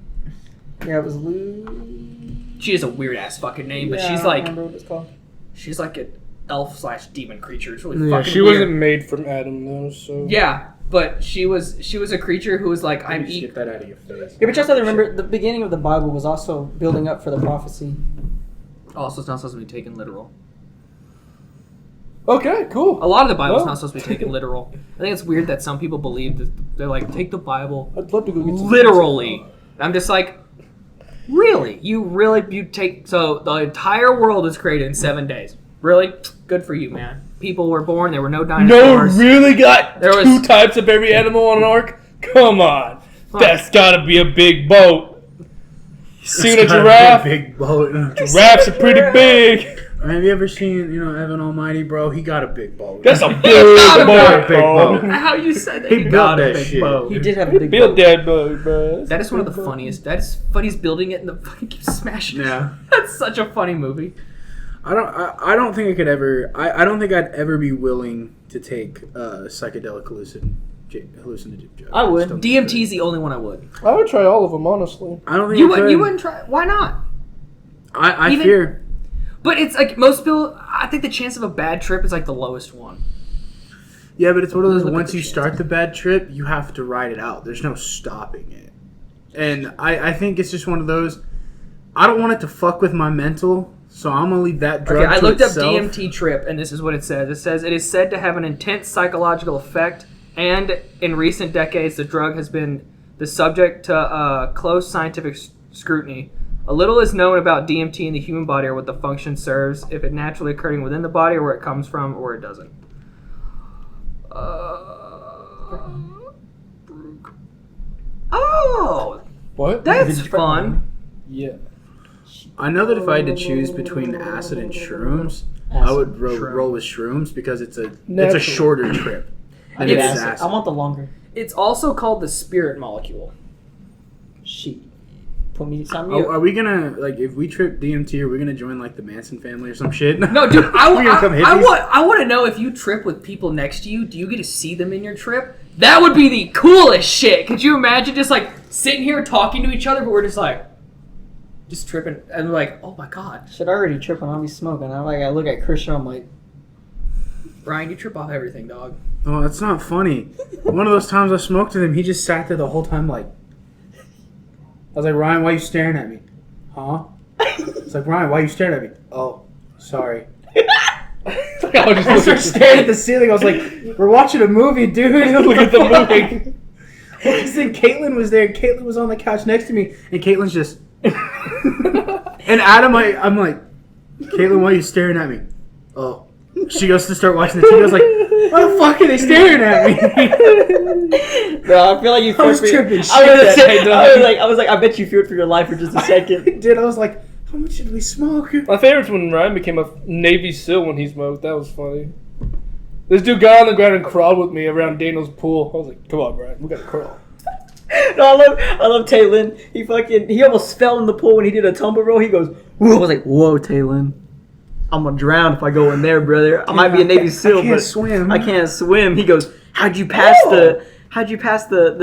Speaker 5: Yeah, it was Lou.
Speaker 3: She has a weird ass fucking name, but
Speaker 5: Yeah,
Speaker 3: she's
Speaker 5: I don't
Speaker 3: like,
Speaker 5: remember what it's called.
Speaker 3: she's like an elf/demon creature. It's really
Speaker 4: yeah,
Speaker 3: fucking
Speaker 4: she
Speaker 3: weird.
Speaker 4: wasn't made from Adam though. So
Speaker 3: Yeah, but she was a creature who was like, I'm
Speaker 1: Just
Speaker 3: eat.
Speaker 1: get that out of your face.
Speaker 5: Yeah, but you also have to remember the beginning of the Bible was also building up for the prophecy.
Speaker 3: Also, it's not supposed to be taken literal.
Speaker 4: okay, cool.
Speaker 3: A lot of the Bible's
Speaker 4: Well.
Speaker 3: not supposed to be taken literal. I think it's weird that some people believe that they're like, take the Bible
Speaker 4: I'd love to go get some
Speaker 3: literally. I'm just like, really? You take so the entire world was created in 7 days. Really? Good for you, man. People were born. There were no
Speaker 4: No,
Speaker 3: dinosaurs.
Speaker 4: really got
Speaker 3: There was-
Speaker 4: 2 types of every animal on an ark? Come on. That's gotta be a big boat. Seen a
Speaker 1: It's got
Speaker 4: giraffe?
Speaker 1: big boat.
Speaker 4: Giraffes are pretty big.
Speaker 1: Have you ever seen, Evan Almighty, bro? He got a big boat.
Speaker 4: That's a big
Speaker 3: got a
Speaker 4: boat,
Speaker 1: big
Speaker 4: bro.
Speaker 1: boat.
Speaker 3: How you said that?
Speaker 1: He
Speaker 3: He
Speaker 1: built
Speaker 3: got a
Speaker 1: that
Speaker 3: big
Speaker 1: shit.
Speaker 3: boat.
Speaker 5: He did have a big
Speaker 4: Build
Speaker 5: boat.
Speaker 4: that boat, bro.
Speaker 3: That is one of the funniest. That's funny. He's building it and the fucking keeps smashing. it.
Speaker 1: Yeah.
Speaker 3: That's such a funny movie.
Speaker 1: I don't think I could ever. I don't think I'd ever be willing to take psychedelic hallucinogen drugs.
Speaker 5: I would.
Speaker 1: Just don't think
Speaker 3: DMT is the only one I would.
Speaker 4: I would try all of them, honestly.
Speaker 1: I don't think
Speaker 3: You
Speaker 1: I
Speaker 3: would.
Speaker 1: could.
Speaker 3: You wouldn't try. Why not?
Speaker 1: I
Speaker 3: even-
Speaker 1: fear.
Speaker 3: But it's like most people. I think the chance of a bad trip is like the lowest one.
Speaker 1: Yeah, but it's one of those.
Speaker 3: Look at
Speaker 1: Once
Speaker 3: the
Speaker 1: you
Speaker 3: chances.
Speaker 1: start the bad trip, you have to ride it out. There's no stopping it. And I think it's just one of those. I don't want it to fuck with my mental, so I'm gonna leave that drug.
Speaker 3: Okay, I
Speaker 1: to
Speaker 3: looked up
Speaker 1: itself.
Speaker 3: DMT trip, and this is what it says. It says it is said to have an intense psychological effect, and in recent decades, the drug has been the subject to close scientific scrutiny. A little is known about DMT in the human body, or what the function serves, if it naturally occurring within the body, or where it comes from, or it doesn't. Oh,
Speaker 4: What?
Speaker 3: that's fun.
Speaker 4: Yeah.
Speaker 1: I know that if I had to choose between acid and shrooms, I would roll with shrooms because it's a
Speaker 4: Natural.
Speaker 1: shorter trip.
Speaker 5: I
Speaker 1: than
Speaker 5: need
Speaker 1: it is
Speaker 5: acid.
Speaker 1: acid.
Speaker 5: I want the longer.
Speaker 3: It's also called the spirit molecule.
Speaker 5: Shit. Put me sign me
Speaker 1: Oh,
Speaker 5: up.
Speaker 1: are we gonna if we trip DMT? Are we gonna join like the Manson family or some shit?
Speaker 3: No, dude,
Speaker 1: We're gonna come hippies?
Speaker 3: I want to know if you trip with people next to you, do you get to see them in your trip? That would be the coolest shit. Could you imagine just like sitting here talking to each other, but we're just tripping and we're like, oh my god,
Speaker 5: Shit, I already tripping on me smoking. I look at Christian, I'm like,
Speaker 3: Brian, you trip off everything, dog.
Speaker 1: Oh, that's not funny. One of those times I smoked with him, he just sat there the whole time like. I was like, Ryan, why are you staring at me? Huh? It's like, Ryan, why are you staring at me? Oh, sorry. I started staring at the ceiling. I was like, we're watching a movie, dude.
Speaker 4: Look at the movie.
Speaker 1: Because then Caitlin was there. Caitlin was on the couch next to me. And Caitlin's just... and Adam, I'm like, Caitlin, why are you staring at me? Oh. She goes to start watching the TV. I was like, why the fuck are they staring at me?
Speaker 5: bro, I feel like you
Speaker 1: I was
Speaker 5: feared for
Speaker 1: tripping shit
Speaker 5: I was,
Speaker 1: that day, dog.
Speaker 5: I was like, I bet you feared for your life for just a second.
Speaker 1: Dude, I was like, how much did we smoke?
Speaker 4: My favorite's when Ryan became a Navy SEAL when he smoked. That was funny. This dude got on the ground and crawled with me around Daniel's pool. I was like, come on, Brian, we gotta crawl.
Speaker 5: No, I love Taylin. He almost fell in the pool when he did a tumble roll. He goes, whoa. I was like, whoa, Taylin. I'm gonna drown if I go in there, brother. I might be a Navy SEAL,
Speaker 1: I can't
Speaker 5: but
Speaker 1: swim.
Speaker 5: I can't swim. He goes, how'd you pass the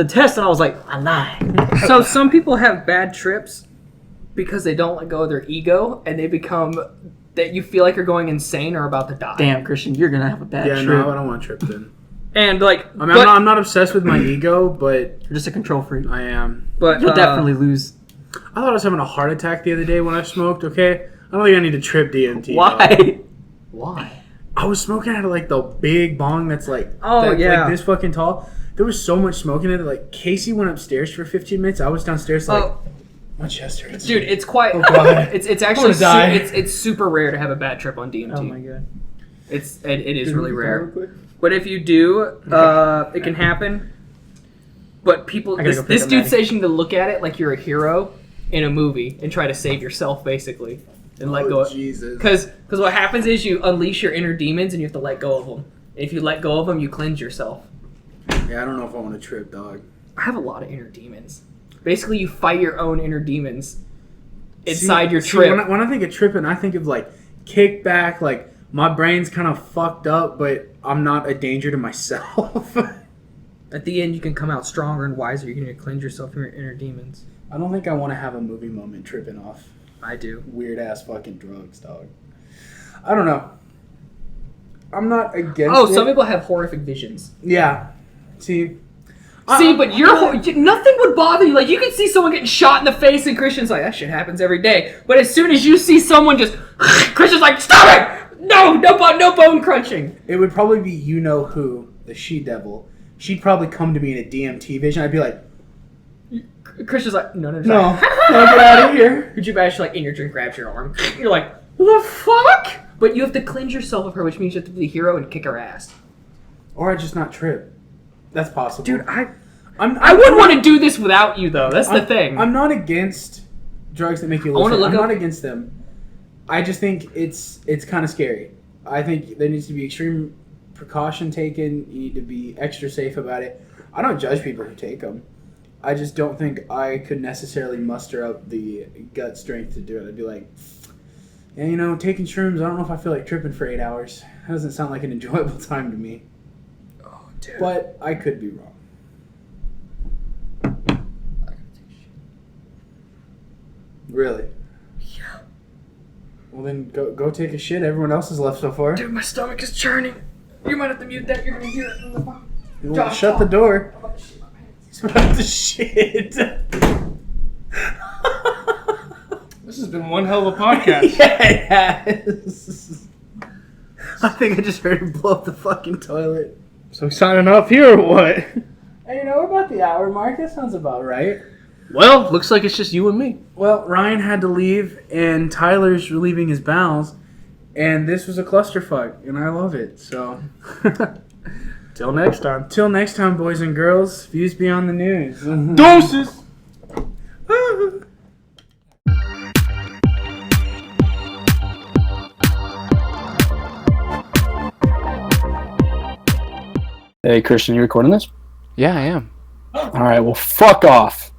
Speaker 5: test? And I was like, I lied.
Speaker 3: So some people have bad trips because they don't let go of their ego and they become that you feel like you're going insane or about to die.
Speaker 5: Damn, Christian, you're gonna have a bad
Speaker 1: Yeah,
Speaker 5: trip.
Speaker 1: no, I don't want to trip then.
Speaker 3: And like,
Speaker 1: I mean, I'm not obsessed with my ego, but
Speaker 5: You're just a control freak.
Speaker 1: I am.
Speaker 3: but
Speaker 5: You'll definitely lose.
Speaker 1: I thought I was having a heart attack the other day when I smoked, okay? I don't think I need to trip DMT. dog.
Speaker 5: Why?
Speaker 3: Why?
Speaker 1: I was smoking out of like the big bong that's like,
Speaker 3: Oh, yeah.
Speaker 1: like this fucking tall. There was so much smoke in it that like Casey went upstairs for 15 minutes. I was downstairs like,
Speaker 3: Oh,
Speaker 1: my chest hurts.
Speaker 3: dude, it's quite.
Speaker 1: Oh, God.
Speaker 3: It's actually
Speaker 1: I'm gonna die.
Speaker 3: it's super rare to have a bad trip on DMT.
Speaker 5: Oh my god.
Speaker 3: It is really rare. But if you do, it can happen. But people,
Speaker 5: I gotta go
Speaker 3: this
Speaker 5: pick up
Speaker 3: dude
Speaker 5: Maddie.
Speaker 3: says you can look at it like you're a hero in a movie and try to save yourself, basically, and let go.
Speaker 1: Jesus.
Speaker 3: Because what happens is you unleash your inner demons and you have to let go of them. And if you let go of them, you cleanse yourself.
Speaker 1: Yeah, I don't know if I want to trip, dog.
Speaker 3: I have a lot of inner demons. Basically, you fight your own inner demons inside your trip.
Speaker 1: When I think of tripping, I think of like kickback, like my brain's kind of fucked up, but I'm not a danger to myself.
Speaker 3: At the end, you can come out stronger and wiser. You're going to cleanse yourself from your inner demons.
Speaker 1: I don't think I want to have a movie moment tripping off
Speaker 3: I do.
Speaker 1: weird ass fucking drugs, dog. I don't know. I'm not against
Speaker 3: Oh,
Speaker 1: it.
Speaker 3: some people have horrific visions.
Speaker 1: Yeah. See,
Speaker 3: But nothing would bother you. Like, you can see someone getting shot in the face, and Christian's like, that shit happens every day. But as soon as you see someone just, Christian's like, stop it! No bone crunching.
Speaker 1: it would probably be you know who, the she-devil. She'd probably come to me in a DMT vision. I'd be like,
Speaker 3: Christian's like, no,
Speaker 1: no, no, get out of here.
Speaker 3: Could you imagine, like, in your drink, grabs your arm. You're like, the fuck? But you have to cleanse yourself of her, which means you have to be the hero and kick her ass.
Speaker 1: Or I just not trip. That's possible.
Speaker 3: Dude, I wouldn't want to do this without you, though. That's the thing.
Speaker 1: I'm not against
Speaker 2: drugs that make you
Speaker 3: I wanna
Speaker 2: lucid.
Speaker 3: look
Speaker 2: I'm
Speaker 3: up-
Speaker 2: not against them. I just think it's kind of scary. I think there needs to be extreme precaution taken. You need to be extra safe about it. I don't judge people who take them. I just don't think I could necessarily muster up the gut strength to do it. I'd be like, yeah, you know, taking shrooms, I don't know if I feel like tripping for 8 hours. That doesn't sound like an enjoyable time to me.
Speaker 4: Oh, dude.
Speaker 2: But I could be wrong. Really?
Speaker 3: Yeah.
Speaker 2: Well, then go take a shit. Everyone else is left so far.
Speaker 3: Dude, my stomach is churning. You might have to mute that. You're gonna hear it from the phone.
Speaker 2: You
Speaker 3: Josh,
Speaker 2: shut the door.
Speaker 3: I'm about to shit my pants.
Speaker 2: He's about to shit.
Speaker 4: This has been one hell of a podcast.
Speaker 2: Yeah, it has. I think I just heard him blow up the fucking toilet.
Speaker 4: So we signing off here or what?
Speaker 2: Hey, you know, we're about the hour mark. That sounds about right.
Speaker 4: Well, looks like it's just you and me.
Speaker 2: Well, Ryan had to leave, and Tyler's relieving his bowels, and this was a clusterfuck, and I love it. So,
Speaker 4: Till next time.
Speaker 2: till next time, boys and girls, views beyond the news.
Speaker 4: Doses! Hey, Christian, you recording this?
Speaker 1: Yeah, I am.
Speaker 4: All right, well, fuck off.